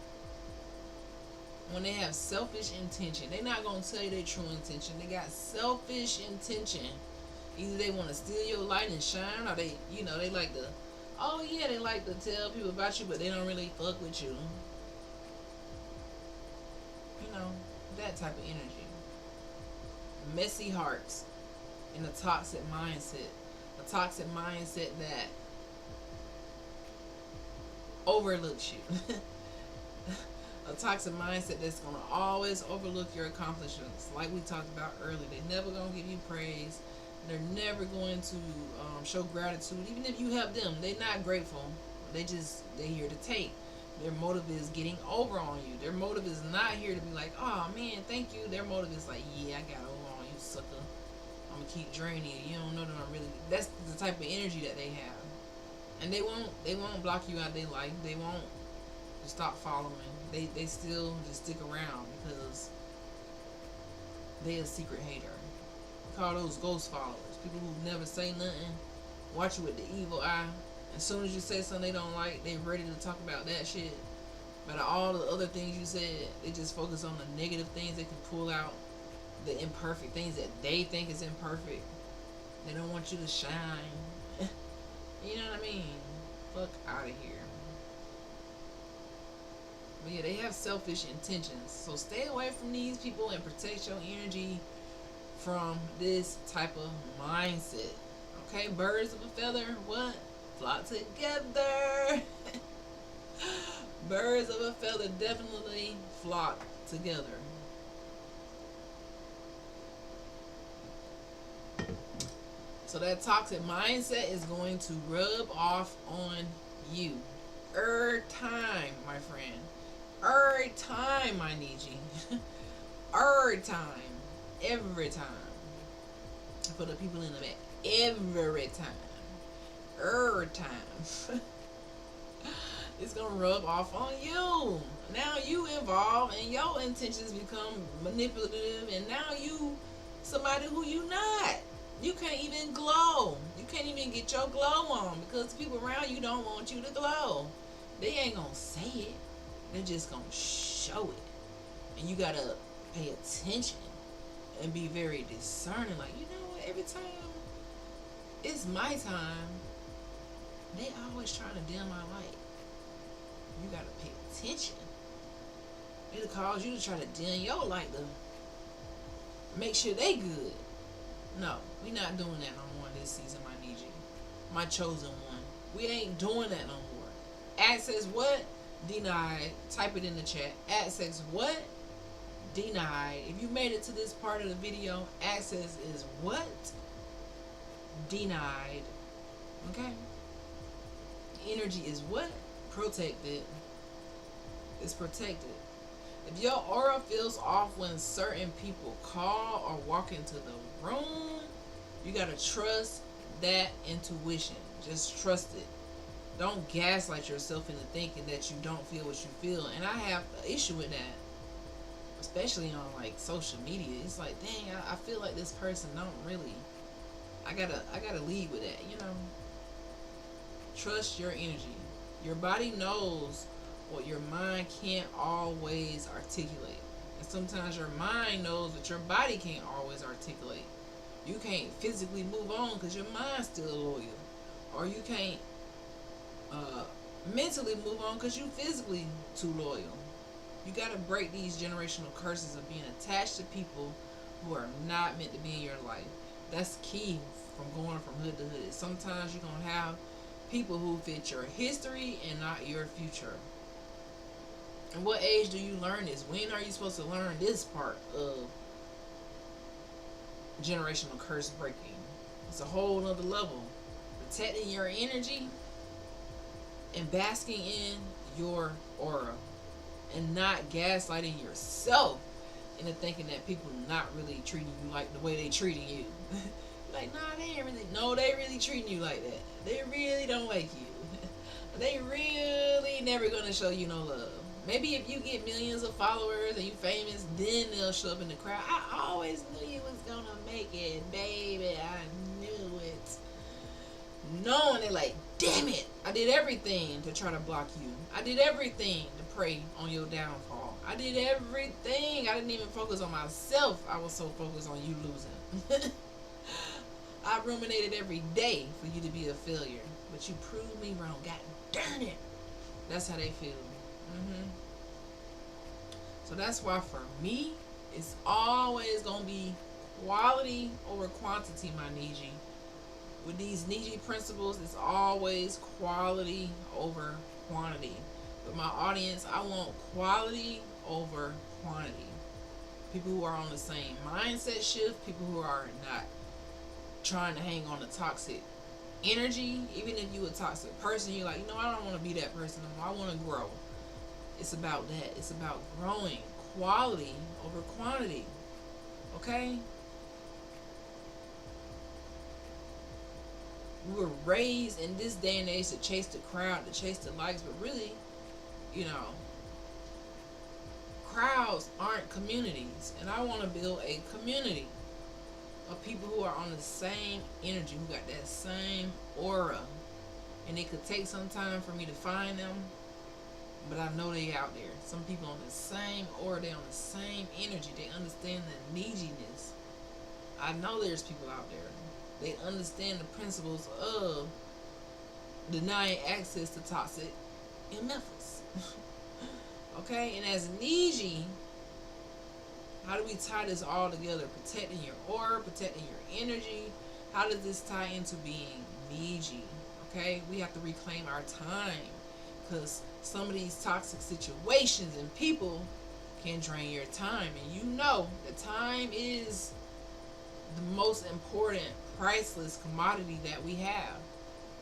when they have selfish intention? They're not going to tell you their true intention. They got selfish intention. Either they want to steal your light and shine, or they like to, oh yeah, they like to tell people about you, but they don't really fuck with you. You know, that type of energy. Messy hearts and a toxic mindset. A toxic mindset that overlooks you. A toxic mindset that's going to always overlook your accomplishments. Like we talked about earlier, they're never going to give you praise. They're never going to show gratitude. Even if you help them, they're not grateful. They're here to take. Their motive is getting over on you. Their motive is not here to be like, oh man, thank you. Their motive is like, yeah, I got over on you, sucker. I'm going to keep draining you. You don't know that I'm really... That's the type of energy that they have. And they won't block you out their life. They won't stop following. They still just stick around because they a secret hater. Call those ghost followers. People who never say nothing, watch you with the evil eye. As soon as you say something they don't like, they ready to talk about that shit. But all the other things you said, they just focus on the negative things they can pull out, the imperfect things that they think is imperfect. They don't want you to shine. You know what I mean? Fuck out of here. But yeah, they have selfish intentions. So stay away from these people and protect your energy from this type of mindset. Okay, birds of a feather, what? Flock together. Birds of a feather definitely flock together. So that toxic mindset is going to rub off on you. Every time, my friend. Every time I need you. Every time. Every time. I put the people in the back. Every time. Every time. It's gonna rub off on you. Now you involved and your intentions become manipulative, and now you somebody who you not. You can't even glow. You can't even get your glow on because the people around you don't want you to glow. They ain't gonna say it. They're just gonna show it. And you gotta pay attention and be very discerning. Like, you know what? Every time it's my time, they always trying to dim my light. You gotta pay attention. It'll cause you to try to dim your light to make sure they good. No, we not doing that no more this season, my Niji. My chosen one. We ain't doing that no more. Access what? Denied. Type it in the chat. Access what? Denied. If you made it to this part of the video, access is what? Denied. Okay? Energy is what? Protected. It's protected. If your aura feels off when certain people call or walk into the room, you gotta trust that intuition. Just trust it. Don't gaslight yourself into thinking that you don't feel what you feel. And I have an issue with that, especially on like social media. It's like, dang, I feel like this person don't really. I gotta lead with that. You know, trust your energy. Your body knows what your mind can't always articulate. And sometimes your mind knows that your body can't always articulate. You can't physically move on because your mind's still loyal. Or you can't mentally move on because you physically too loyal. You got to break these generational curses of being attached to people who are not meant to be in your life. That's key from going from hood to hood. Sometimes you're going to have people who fit your history and not your future. And what age do you learn this? When are you supposed to learn this part of generational curse breaking? It's a whole nother level. Protecting your energy and basking in your aura. And not gaslighting yourself into thinking that people not really treating you like the way they treating you. Like, nah, they ain't really. No, they really treating you like that. They really don't like you. They really never gonna show you no love. Maybe if you get millions of followers and you famous, then they'll show up in the crowd. I always knew you was gonna make it, baby. I knew it. Knowing it, like, damn it, I did everything to try to block you. I did everything to pray on your downfall. I did everything. I didn't even focus on myself. I was so focused on you losing. I ruminated every day for you to be a failure, but you proved me wrong. God darn it. That's how they feel. So that's why for me, it's always going to be quality over quantity, my Niji. With these Niji principles, it's always quality over quantity. With my audience, I want quality over quantity. People who are on the same mindset shift, people who are not trying to hang on to toxic energy. Even if you a toxic person, you're like, I don't want to be that person anymore. I want to grow. It's about that. It's about growing. Quality over quantity. Okay? we were raised in this day and age to chase the crowd, to chase the likes, but really, you know, crowds aren't communities. And I want to build a community of people who are on the same energy, who got that same aura. And it could take some time for me to find them, but I know they out there. Some people on the same aura, they on the same energy. They understand the neediness. I know there's people out there. They understand the principles of denying access to toxic methods. Okay, and as Niji, how do we tie this all together? Protecting your aura, protecting your energy. How does this tie into being Niji? Okay, we have to reclaim our time, because some of these toxic situations and people can drain your time. And you know that time is the most important, priceless commodity that we have.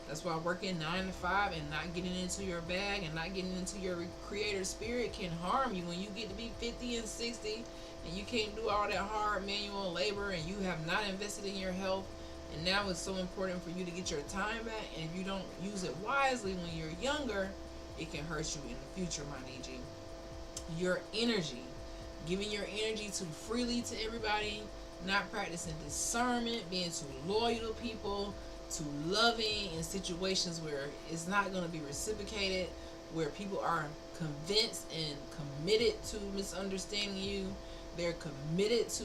That's why working 9 to 5 and not getting into your bag and not getting into your creator spirit can harm you. When you get to be 50 and 60 and you can't do all that hard manual labor and you have not invested in your health, and now it's so important for you to get your time back, and if you don't use it wisely when you're younger, it can hurt you in the future, my Niji. Your energy, giving your energy too freely to everybody, not practicing discernment, being too loyal to people, too loving in situations where it's not going to be reciprocated, where people are convinced and committed to misunderstanding you. They're committed to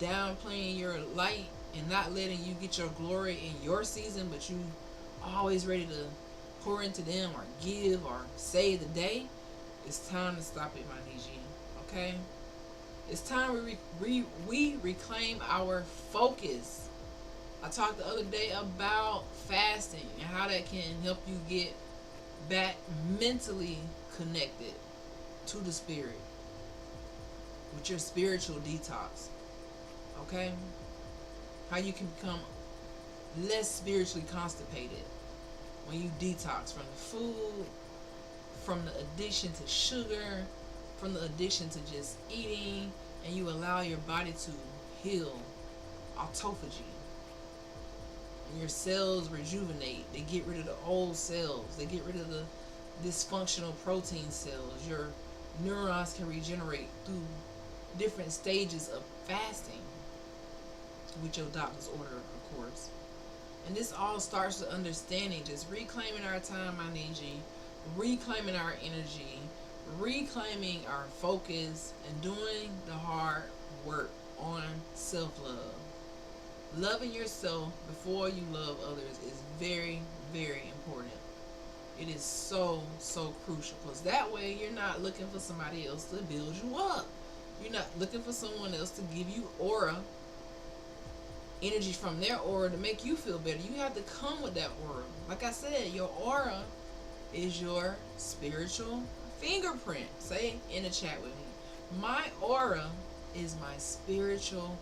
downplaying your light and not letting you get your glory in your season, but you always ready to pour into them or give or save the day. It's time to stop it, my Niji. Okay? It's time we reclaim our focus. I talked the other day about fasting and how that can help you get back mentally connected to the spirit with your spiritual detox. Okay? How you can become less spiritually constipated when you detox from the food, from the addiction to sugar, from the addiction to just eating, and you allow your body to heal, autophagy. And your cells rejuvenate. They get rid of the old cells. They get rid of the dysfunctional protein cells. Your neurons can regenerate through different stages of fasting, with your doctor's order, of course. And this all starts with understanding, just reclaiming our time, my Niji, reclaiming our energy, reclaiming our focus, and doing the hard work on self-love. Loving yourself before you love others is very, very important. It is so, so crucial, because that way you're not looking for somebody else to build you up. You're not looking for someone else to give you aura, energy from their aura to make you feel better. You have to come with that aura. Like I said, your aura is your spiritual fingerprint. Say in the chat with me, my aura is my spiritual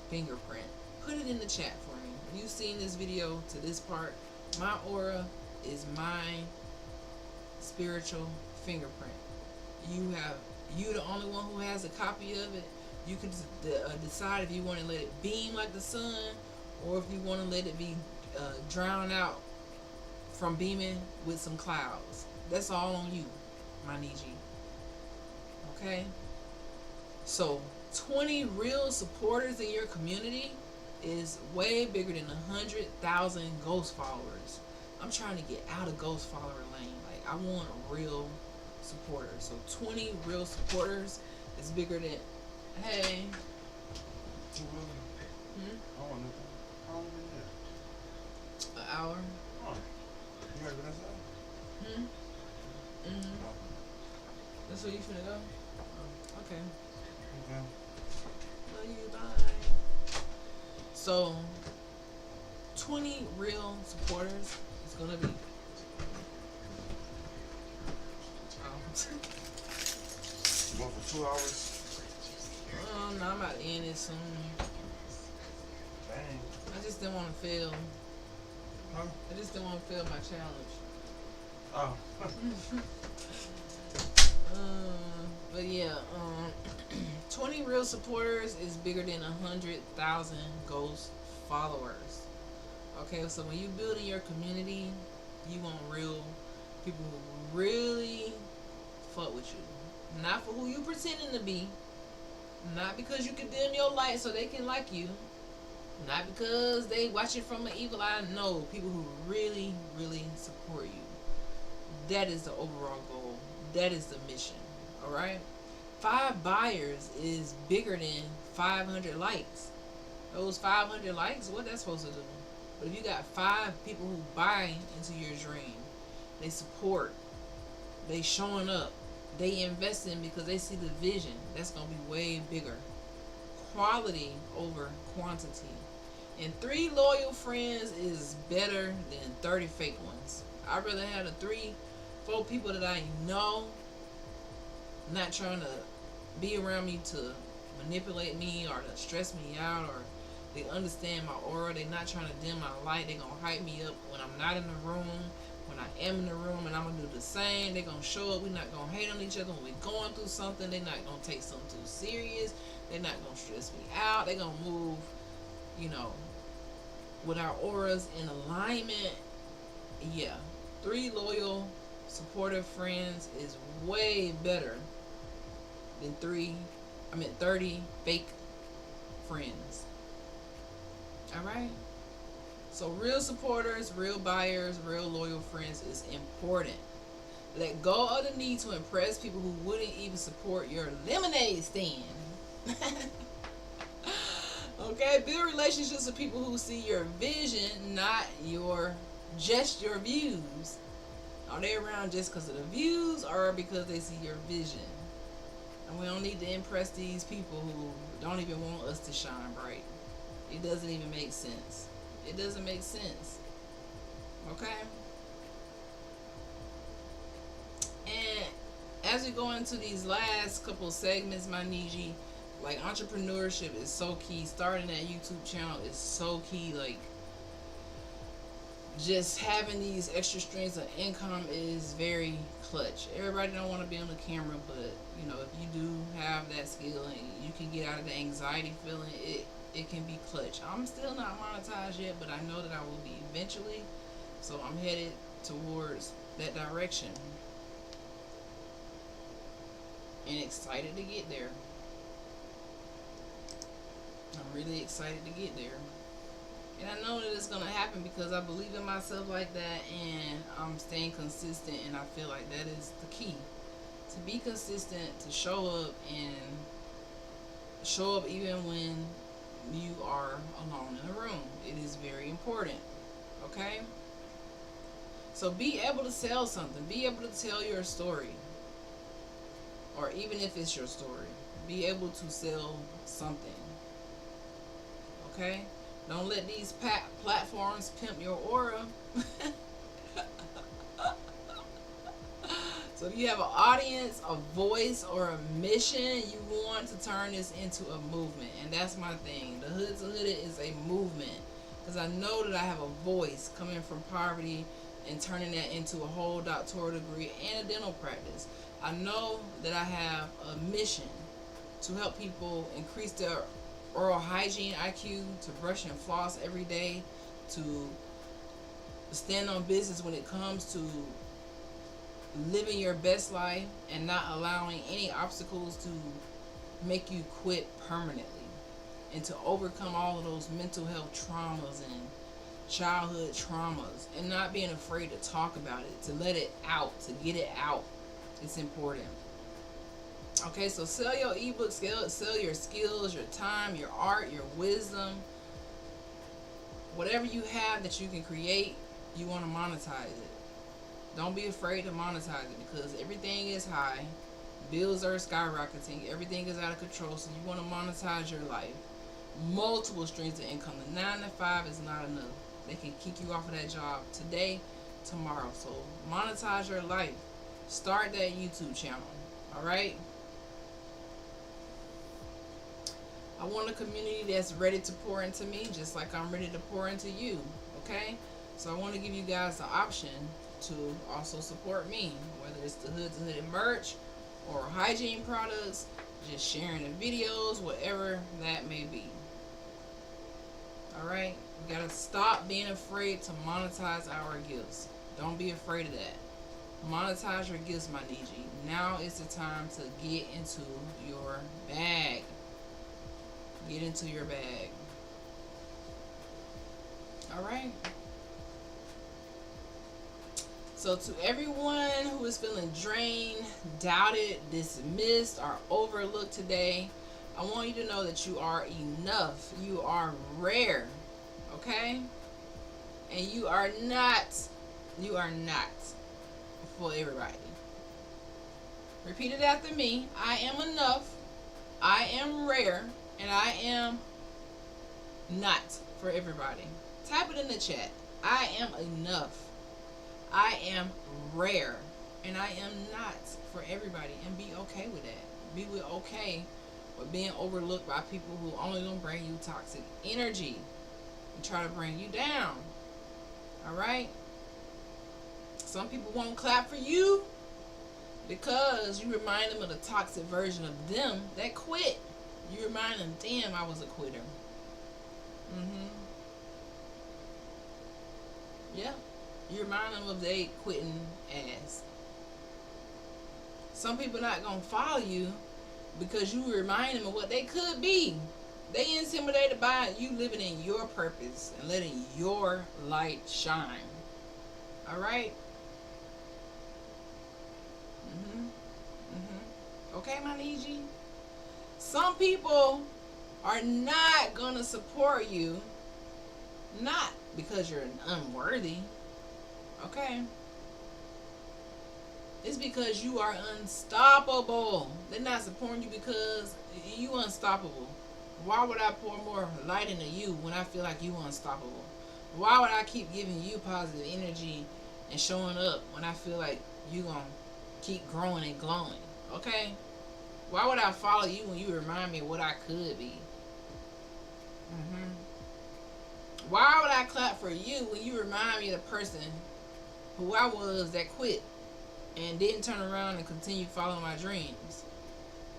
fingerprint. Put it in the chat for me. When you've seen this video to this part, my aura is my spiritual fingerprint. You the only one who has a copy of it. You can decide if you want to let it beam like the sun, or if you want to let it be drowned out from beaming with some clouds. That's all on you, my Niji. Okay? So, 20 real supporters in your community is way bigger than 100,000 ghost followers. I'm trying to get out of ghost follower lane. Like, I want real supporters. So, 20 real supporters is bigger than... Hey. I want nothing. How long been there? An hour. Oh. You ready for that? That's where you finna go? Oh, okay. Okay. Love you, bye. So, 20 real supporters is gonna be... You going for 2 hours? No, I'm about to end it soon. Dang. I just didn't want to fail. Huh? I just didn't want to fail my challenge. Oh. But yeah, 20 real supporters is bigger than 100,000 ghost followers. Okay, so when you build in your community, you want real people who really fuck with you. Not for who you pretending to be. Not because you condemn your light so they can like you. Not because they watch it from an evil eye. No, people who really, really support you. That is the overall goal. That is the mission. Alright? 5 buyers is bigger than 500 likes. Those 500 likes, what that's supposed to do? But if you got 5 people who buy into your dream, they support, they showing up, they investing because they see the vision, that's gonna be way bigger. Quality over quantity. And 3 loyal friends is better than 30 fake ones. I'd rather have the 3, 4 people that I know not trying to be around me to manipulate me or to stress me out, or they understand my aura. They not trying to dim my light. They gonna hype me up when I'm not in the room. When I am in the room, and I'm gonna do the same. They gonna show up. We not gonna hate on each other when we going through something. They not gonna take something too serious. They not gonna stress me out. They gonna move, you know, with our auras in alignment. Yeah, 3 loyal, supportive friends is way better than 30 fake friends. All right. So real supporters, real buyers, real loyal friends is important. Let go of the need to impress people who wouldn't even support your lemonade stand. Okay, build relationships with people who see your vision, not your views. Are they around just because of the views or because they see your vision? And we don't need to impress these people who don't even want us to shine bright. It doesn't even make sense. It doesn't make sense. Okay? And as we go into these last couple segments, my Niji, like entrepreneurship is so key. Starting that YouTube channel is so key. Like just having these extra streams of income is very clutch. Everybody don't want to be on the camera, but you know, if you do have that skill and you can get out of the anxiety feeling, it can be clutch. I'm still not monetized yet, but I know that I will be eventually. So I'm headed towards that direction. And excited to get there. I'm really excited to get there. And I know that it's going to happen because I believe in myself like that, and I'm staying consistent, and I feel like that is the key. To be consistent, to show up, and show up even when you are alone in the room. It is very important. Okay? So be able to sell something. Be able to tell your story. Or even if it's your story, be able to sell something. Okay? Don't let these platforms pimp your aura. So if you have an audience, a voice, or a mission, you want to turn this into a movement. And that's my thing. The Hood to Hooded is a movement. Because I know that I have a voice coming from poverty and turning that into a whole doctoral degree and a dental practice. I know that I have a mission to help people increase their oral hygiene IQ, to brush and floss every day, to stand on business when it comes to living your best life and not allowing any obstacles to make you quit permanently, and to overcome all of those mental health traumas and childhood traumas, and not being afraid to talk about it, to let it out, to get it out. It's important. Okay, so sell your ebook, sell your skills, your time, your art, your wisdom. Whatever you have that you can create, you want to monetize it. Don't be afraid to monetize it, because everything is high. Bills are skyrocketing. Everything is out of control. So you want to monetize your life. Multiple streams of income. The 9 to 5 is not enough. They can kick you off of that job today, tomorrow. So monetize your life. Start that YouTube channel. Alright? I want a community that's ready to pour into me, just like I'm ready to pour into you. Okay? So I want to give you guys the option to also support me, whether it's the Hood to Hooded merch or hygiene products, just sharing the videos, whatever that may be. All right? We gotta stop being afraid to monetize our gifts. Don't be afraid of that. Monetize your gifts, my DG. Now is the time to get into your bag. Get into your bag. All right? So, to everyone who is feeling drained, doubted, dismissed, or overlooked today, I want you to know that you are enough. You are rare. Okay? And you are not for everybody. Repeat it after me. I am enough. I am rare. And I am not for everybody. Type it in the chat. I am enough. I am rare. And I am not for everybody. And be okay with that. Be okay with being overlooked by people who only gonna bring you toxic energy and try to bring you down. Alright? Some people won't clap for you because you remind them of the toxic version of them that quit. You remind them, damn, I was a quitter. Yeah. You remind them of they quitting ass. Some people not gonna follow you because you remind them of what they could be. They intimidated by you living in your purpose and letting your light shine. Alright? Okay, my Niji? Some people are not going to support you, not because you're unworthy. Okay? It's because you are unstoppable. They're not supporting you because you unstoppable. Why would I pour more light into you when I feel like you unstoppable? Why would I keep giving you positive energy and showing up when I feel like you gonna keep growing and glowing? Okay? Why would I follow you when you remind me of what I could be? Why would I clap for you when you remind me of the person who I was that quit and didn't turn around and continue following my dreams?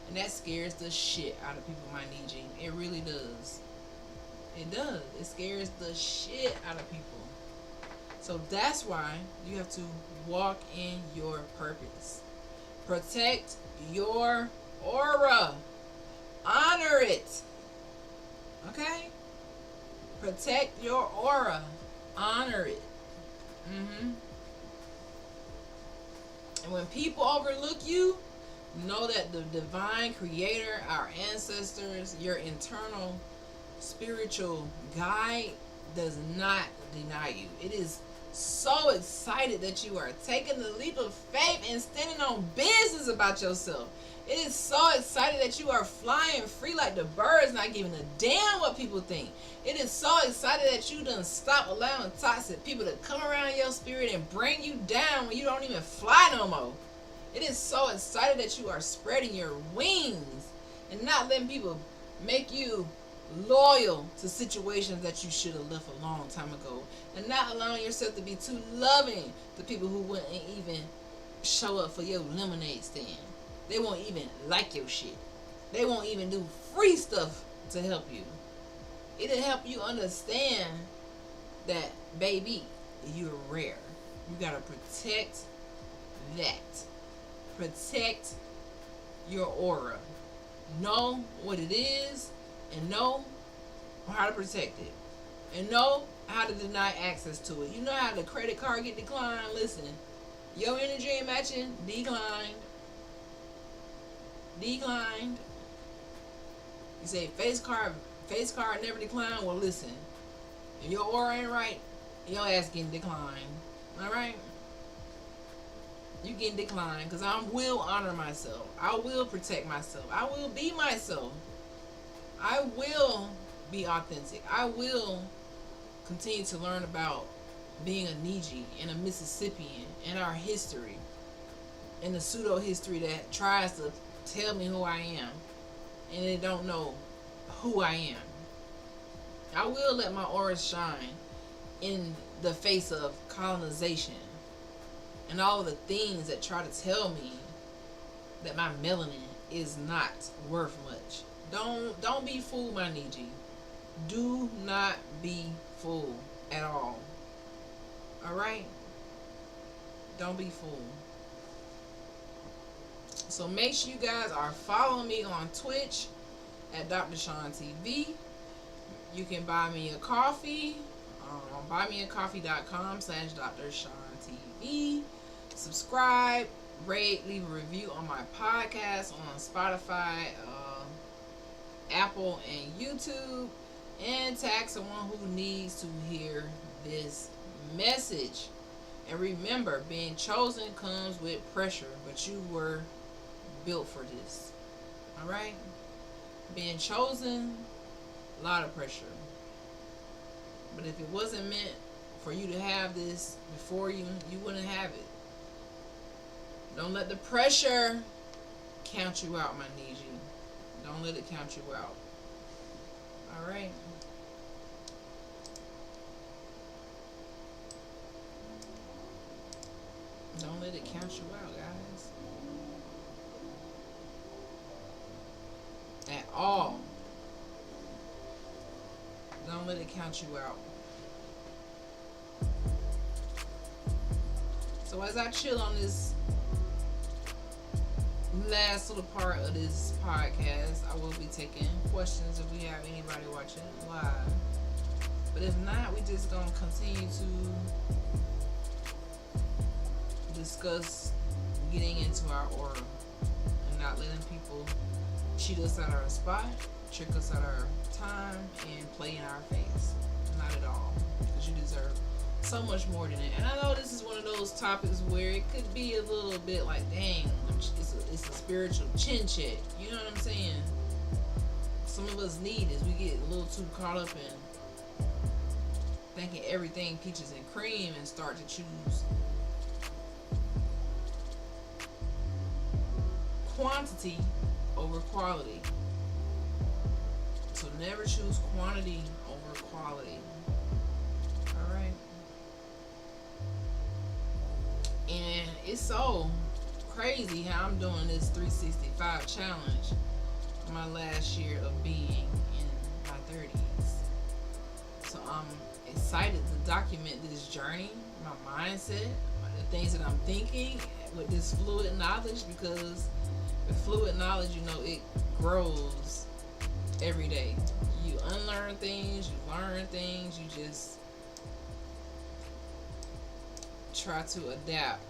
And that scares the shit out of people, my Niji. It really does. It does. It scares the shit out of people. So that's why you have to walk in your purpose. Protect your aura. Honor it. Okay? Protect your aura. Honor it. And when people overlook you, know that the divine creator, our ancestors, your internal spiritual guide does not deny you. It is so excited that you are taking the leap of faith and standing on business about yourself. It is so excited that you are flying free like the birds, not giving a damn what people think. It is so excited that you done stop allowing toxic people to come around your spirit and bring you down when you don't even fly no more. It is so excited that you are spreading your wings and not letting people make you loyal to situations that you should have left a long time ago, and not allowing yourself to be too loving to people who wouldn't even show up for your lemonade stand. They won't even like your shit. They won't even do free stuff to help you. It'll help you understand that, baby, you're rare. You gotta protect that. Protect your aura. Know what it is and know how to protect it. And know how to deny access to it. You know how the credit card get declined? Listen, your energy ain't matching, declined. Declined. You say face card never declined. Well, listen, if your aura ain't right, your ass getting declined. Alright? You getting declined because I will honor myself. I will protect myself. I will be myself. I will be authentic. I will continue to learn about being a Niji and a Mississippian and our history and the pseudo history that tries to tell me who I am and they don't know who I am. I will let my aura shine in the face of colonization and all of the things that try to tell me that my melanin is not worth much. Don't be fooled, my Niji. Do not be fooled at all. All right? Don't be fooled. So make sure you guys are following me on Twitch at Dr. Sean TV. You can buy me a coffee on buymeacoffee.com/Dr. Sean TV. Subscribe, rate, leave a review on my podcast on Spotify, Apple, and YouTube. And tag someone who needs to hear this message. And remember, being chosen comes with pressure, but you were built for this. Alright? Being chosen, a lot of pressure. But if it wasn't meant for you to have this before you, you wouldn't have it. Don't let the pressure count you out, my Niji. Don't let it count you out. Alright? Don't let it count you out, guys. At all. Don't let it count you out. So as I chill on this last little part of this podcast, I will be taking questions if we have anybody watching live. But if not, we just gonna continue to discuss getting into our aura and not letting people cheat us out our spot, trick us out our time, and play in our face. Not at all, because you deserve so much more than it. And I know this is one of those topics where it could be a little bit like, dang, it's a spiritual chin check. You know what I'm saying? Some of us need this. We get a little too caught up in thinking everything peaches and cream and start to choose quantity over quality. So never choose quantity over quality. Alright? And it's so crazy how I'm doing this 365 challenge my last year of being in my 30s. So I'm excited to document this journey, my mindset, the things that I'm thinking with this fluid knowledge, because with fluid knowledge, you know, it grows every day. You unlearn things, you learn things, you just try to adapt.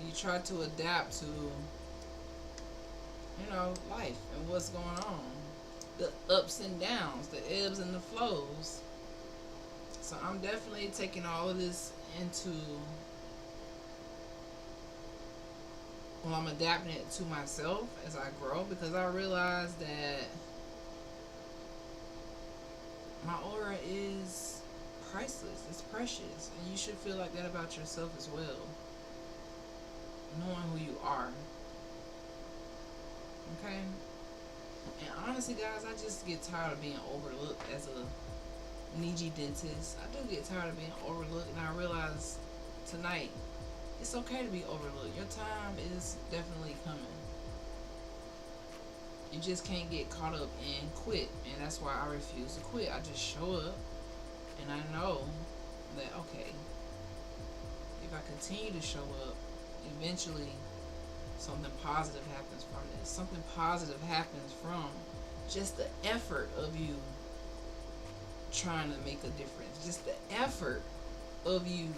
You try to adapt to, you know, life and what's going on. The ups and downs, the ebbs and the flows. So I'm definitely taking all of this into, well, I'm adapting it to myself as I grow, because I realize that my aura is priceless, it's precious, and you should feel like that about yourself as well. Knowing who you are. Okay? And honestly, guys, I just get tired of being overlooked as a Niji dentist. I do get tired of being overlooked, and I realize tonight it's okay to be overlooked. Your time is definitely coming. You just can't get caught up and quit, and that's why I refuse to quit. I just show up, and I know that, okay, if I continue to show up, eventually something positive happens from this. Something positive happens from just the effort of you trying to make a difference. Just the effort of you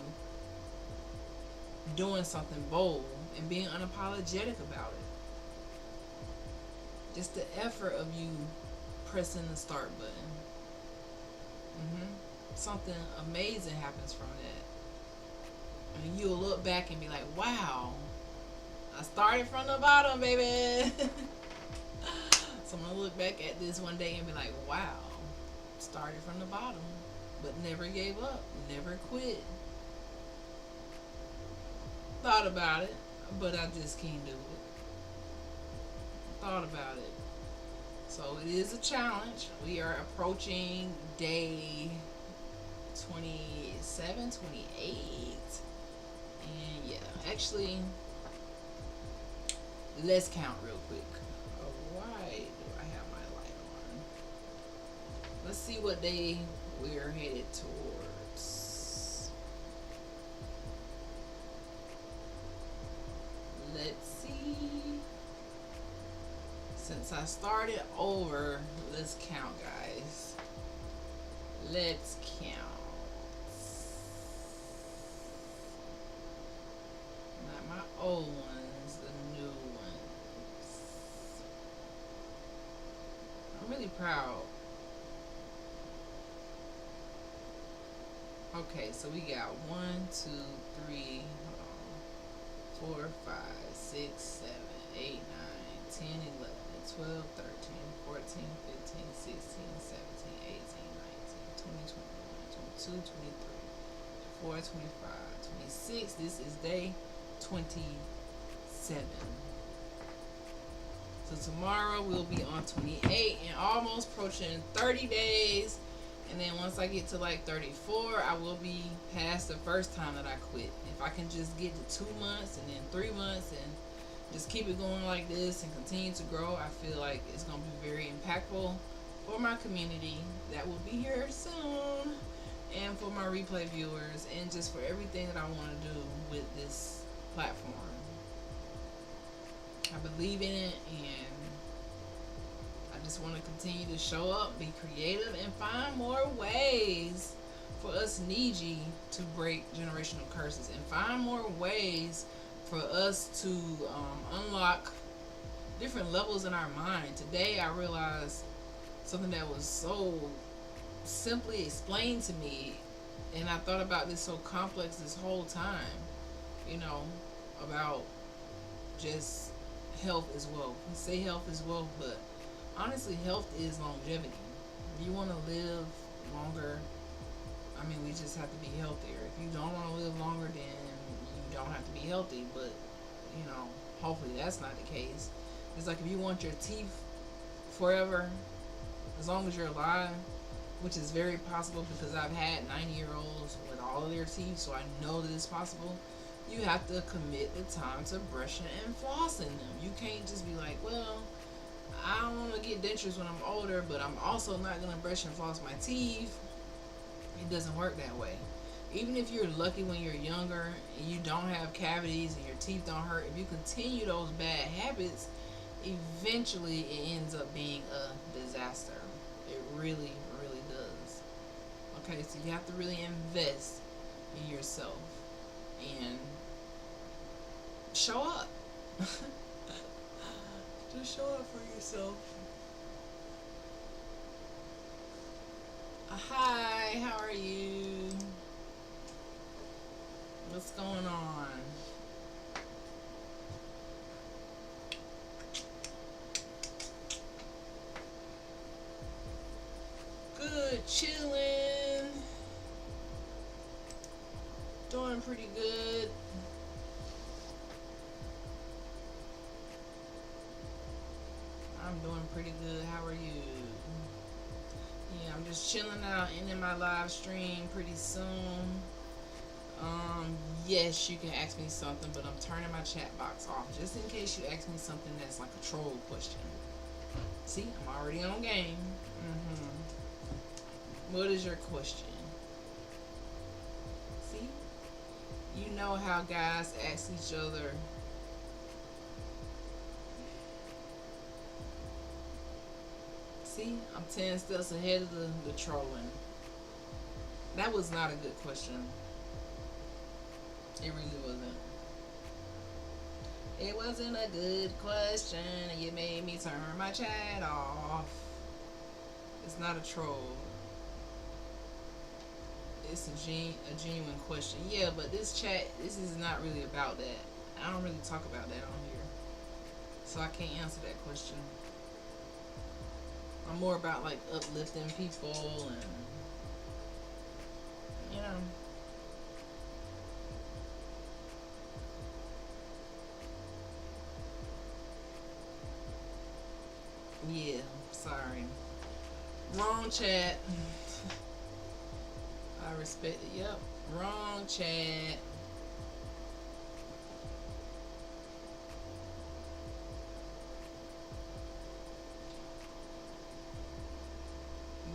doing something bold and being unapologetic about it. Just the effort of you pressing the start button. Something amazing happens from that. And you'll look back and be like, wow, I started from the bottom, baby. So I'm going to look back at this one day and be like, wow, started from the bottom, but never gave up, never quit. Thought about it, but I just can't do it. Thought about it. So it is a challenge. We are approaching day 27, 28. And yeah, actually, let's count real quick. Why do I have my light on? Let's see what day we're headed towards. Let's see. Since I started over, let's count, guys. Let's count. Not my old ones, the new ones. I'm really proud. Okay, so we got 1, 2, 3, hold on, 4, 5, 6, 7, 8, 9, 10, 11, 12, 13, 14, 15, 16, 17, 18, 19, 20, 21, 22, 23, 24, 25, 26. This is day 27. So tomorrow we'll be on 28 and almost approaching 30 days. And then once I get to like 34, I will be past the first time that I quit. If I can just get to 2 months and then 3 months and just keep it going like this and continue to grow, I feel like it's going to be very impactful for my community that will be here soon, and for my replay viewers, and just for everything that I want to do with this platform. I believe in it, and I just want to continue to show up, be creative, and find more ways for us Niji to break generational curses, and find more ways for us to unlock different levels in our mind. Today I realized something that was so simply explained to me, and I thought about this so complex this whole time, you know, about just health is wealth. We say health is wealth, but honestly, health is longevity. If you want to live longer, I mean, we just have to be healthier. If you don't want to live longer, then you don't have to be healthy. But, you know, hopefully that's not the case. It's like if you want your teeth forever, as long as you're alive, which is very possible because I've had 90-year-olds with all of their teeth, so I know that it's possible. You have to commit the time to brushing and flossing them. You can't just be like, well, I don't want to get dentures when I'm older, but I'm also not going to brush and floss my teeth. It doesn't work that way. Even if you're lucky when you're younger and you don't have cavities and your teeth don't hurt, if you continue those bad habits, eventually it ends up being a disaster. It really, really does. Okay, so you have to really invest in yourself and show up. Just show up for yourself. Hi, how are you? What's going on? Good, chilling. Doing pretty good. I'm doing pretty good. How are you? Yeah, I'm just chilling out, ending my live stream pretty soon. Yes, you can ask me something, but I'm turning my chat box off just in case you ask me something that's like a troll question. See, I'm already on game. What is your question? See? You know how guys ask each other. See, I'm 10 steps ahead of the trolling. That was not a good question. It really wasn't. It wasn't a good question. You made me turn my chat off. It's not a troll. It's a genuine question. Yeah, but this is not really about that. I don't really talk about that on here. So I can't answer that question. I'm more about like uplifting people and, you know. Yeah, sorry. Wrong chat. I respect it. Yep. Wrong chat.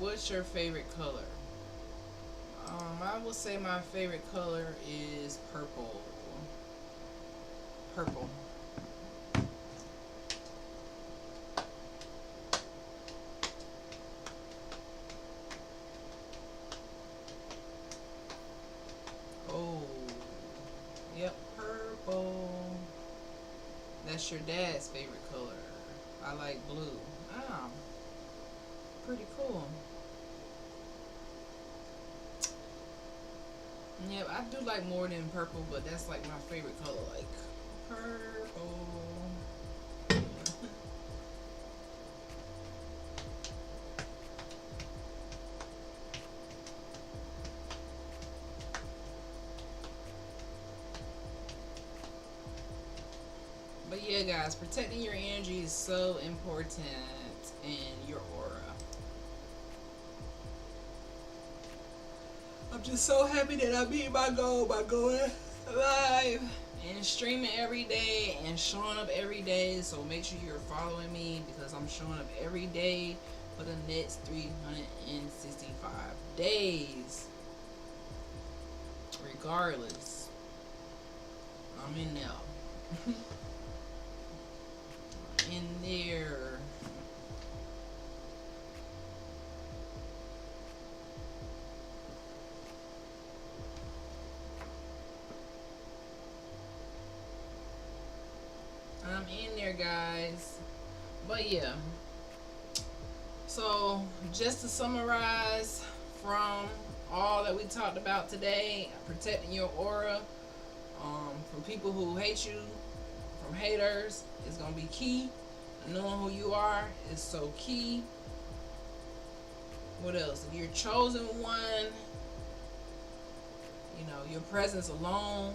what's your favorite color? I would say my favorite color is purple. Purple. Oh, yep, purple. That's your dad's favorite color. I like blue. Ah, pretty cool. Yeah, I do like more than purple, but that's like my favorite color. Like purple. But yeah, guys, protecting your energy is so important in your aura. I'm just so happy that I beat my goal by going live and streaming every day and showing up every day. So make sure you're following me because I'm showing up every day for the next 365 days. Regardless, I'm in there. In there. I'm in there, guys. But yeah. So, just to summarize from all that we talked about today, protecting your aura from people who hate you, from haters, is going to be key. Knowing who you are is so key. What else? If you're chosen one, you know, your presence alone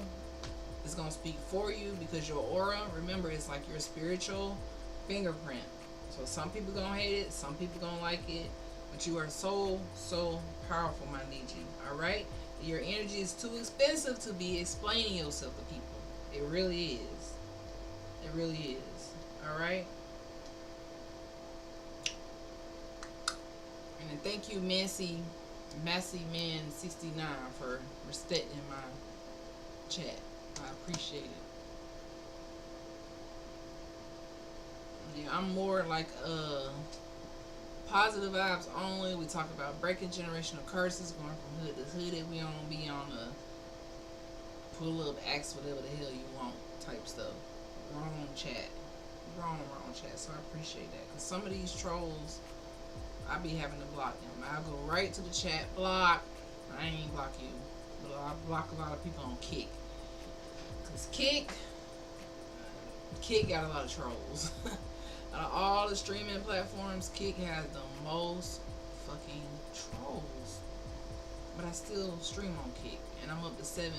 is going to speak for you because your aura, remember, it's like your spiritual fingerprint. So some people going to hate it, some people going to like it, but you are so, so powerful, my Niji. All right? Your energy is too expensive to be explaining yourself to people. It really is. It really is. All right? And thank you, Massey Man 69 for respecting my chat. I appreciate it. Yeah, I'm more like positive vibes only. We talk about breaking generational curses, going from hood to hood. We don't be on the pull up, ask whatever the hell you want type stuff. Wrong chat. Wrong chat. So I appreciate that. Because some of these trolls, I be having to block them. I'll go right to the chat, block. I ain't block you. But I block a lot of people on Kick. Because Kick got a lot of trolls. Out of all the streaming platforms, Kick has the most fucking trolls. But I still stream on Kick. And I'm up to 7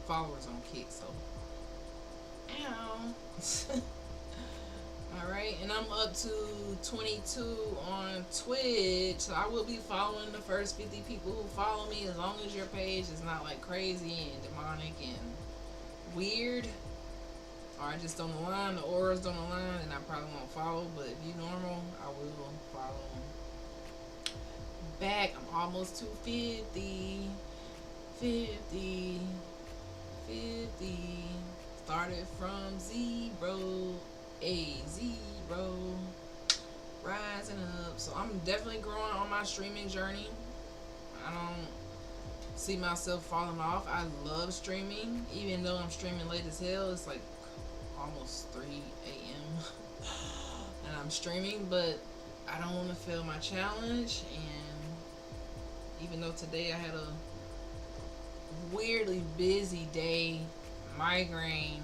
followers on Kick, so. Ow. Alright, and I'm up to 22 on Twitch. So I will be following the first 50 people who follow me as long as your page is not like crazy and demonic and weird. Or I just don't align, the auras don't align, and I probably won't follow. But if you normal, I will follow back. I'm almost to 50. 50. Started from zero. Zero. Rising up. So I'm definitely growing on my streaming journey. I don't see myself falling off. I love streaming. Even though I'm streaming late as hell, it's like almost 3 a.m. and I'm streaming, but I don't want to fail my challenge. And even though today I had a weirdly busy day, migraine,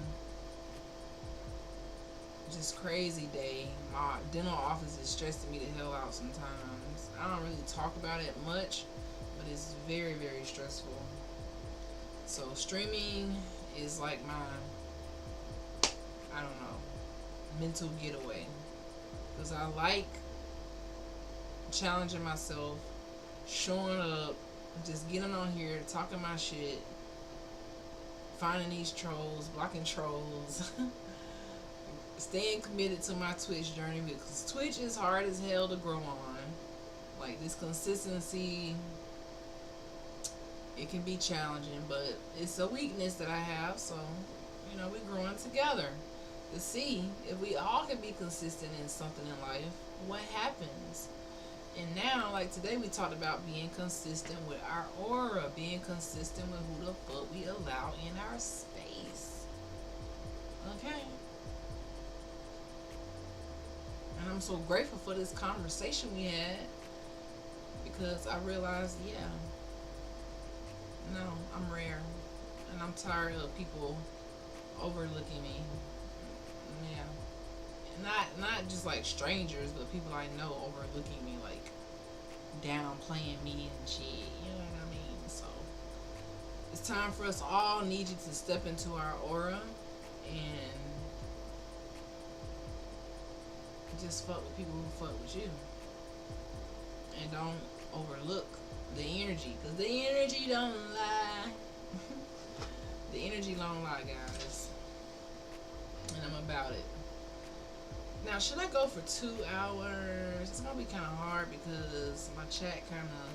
just crazy day, my dental office is stressing me the hell out sometimes. I don't really talk about it much, but it's very, very stressful. So streaming is like my, I don't know, mental getaway. Because I like challenging myself, showing up, just getting on here, talking my shit, finding these trolls, blocking trolls, staying committed to my Twitch journey because Twitch is hard as hell to grow on. Like this consistency, it can be challenging, but it's a weakness that I have. So, we're growing together to see if we all can be consistent in something in life. What happens? And now, like today, we talked about being consistent with our aura, being consistent with who the fuck we allow in our space. Okay. And I'm so grateful for this conversation we had because I realized, yeah, no, I'm rare. And I'm tired of people overlooking me. Yeah. Not just like strangers, but people I know overlooking me, like downplaying me and shit. You know what I mean? So it's time for us all need you to step into our aura and just fuck with people who fuck with you, and don't overlook the energy, because the energy don't lie. The energy don't lie, guys, and I'm about it. Now, should I go for 2 hours? It's gonna be kind of hard because my chat kind of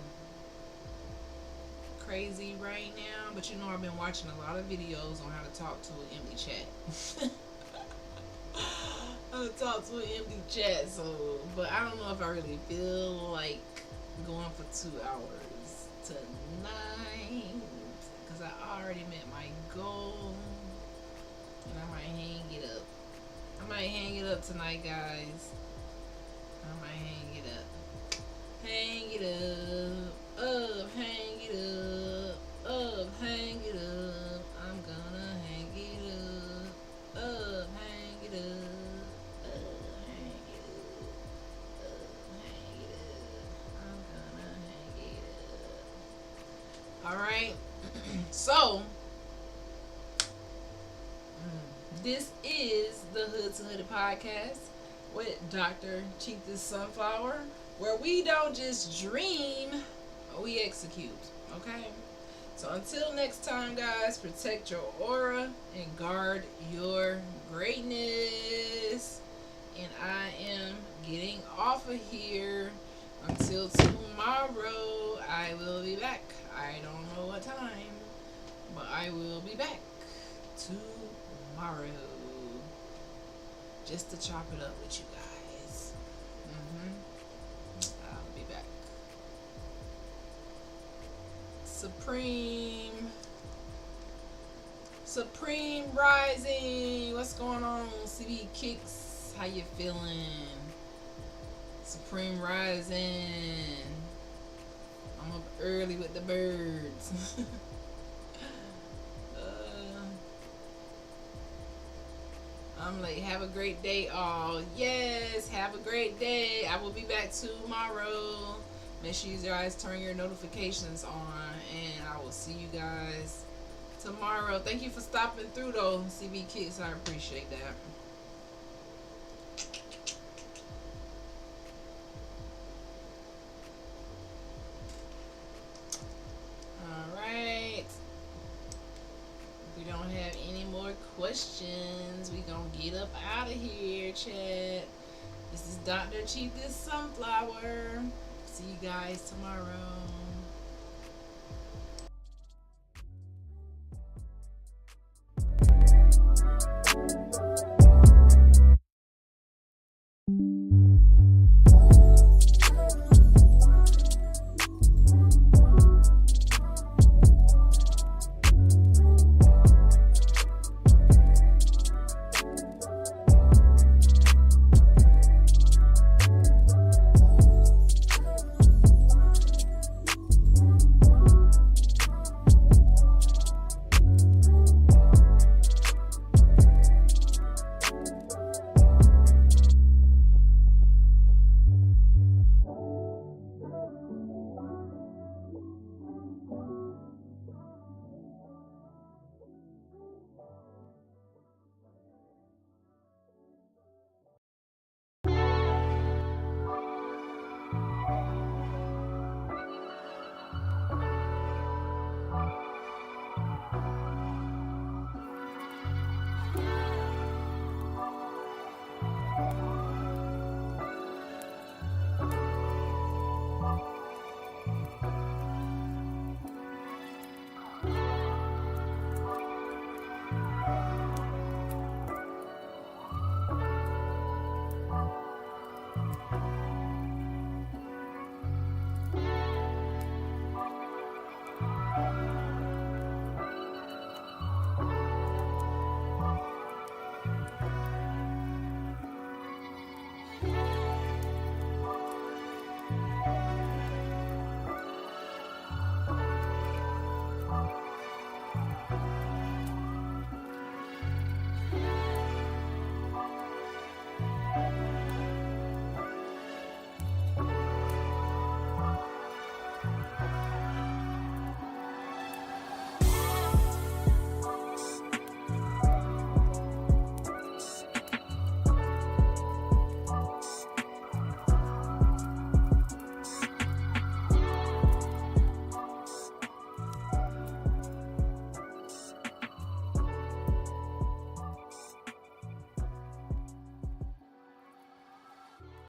crazy right now, but I've been watching a lot of videos on how to talk to an empty chat. How to talk to an empty chat, but I don't know if I really feel like going for 2 hours tonight because I already met my goal, and I might hang it up. I might hang it up tonight, guys. I might hang it up. Hang it up, hang it up, hang it up. I'm gonna hang it up, hang it up, hang it up, hang it up. I'm gonna hang it up. All right. So. This is the Hood to Hooded podcast with Dr. Chief the Sunflower, where we don't just dream, we execute. Okay? So until next time, guys, protect your aura and guard your greatness. And I am getting off of here until tomorrow. I will be back. I don't know what time, but I will be back tomorrow, just to chop it up with you guys. I'll be back. Supreme Rising. What's going on, CB Kicks? How you feeling? Supreme Rising. I'm up early with the birds. I'm like, have a great day, all. Yes, have a great day. I will be back tomorrow. Make sure you guys turn your notifications on, and I will see you guys tomorrow. Thank you for stopping through, though, CB Kids. I appreciate that. All right. We don't have any more questions. We gonna get up out of here, chat. This is Dr. Chief, this Sunflower. See you guys tomorrow.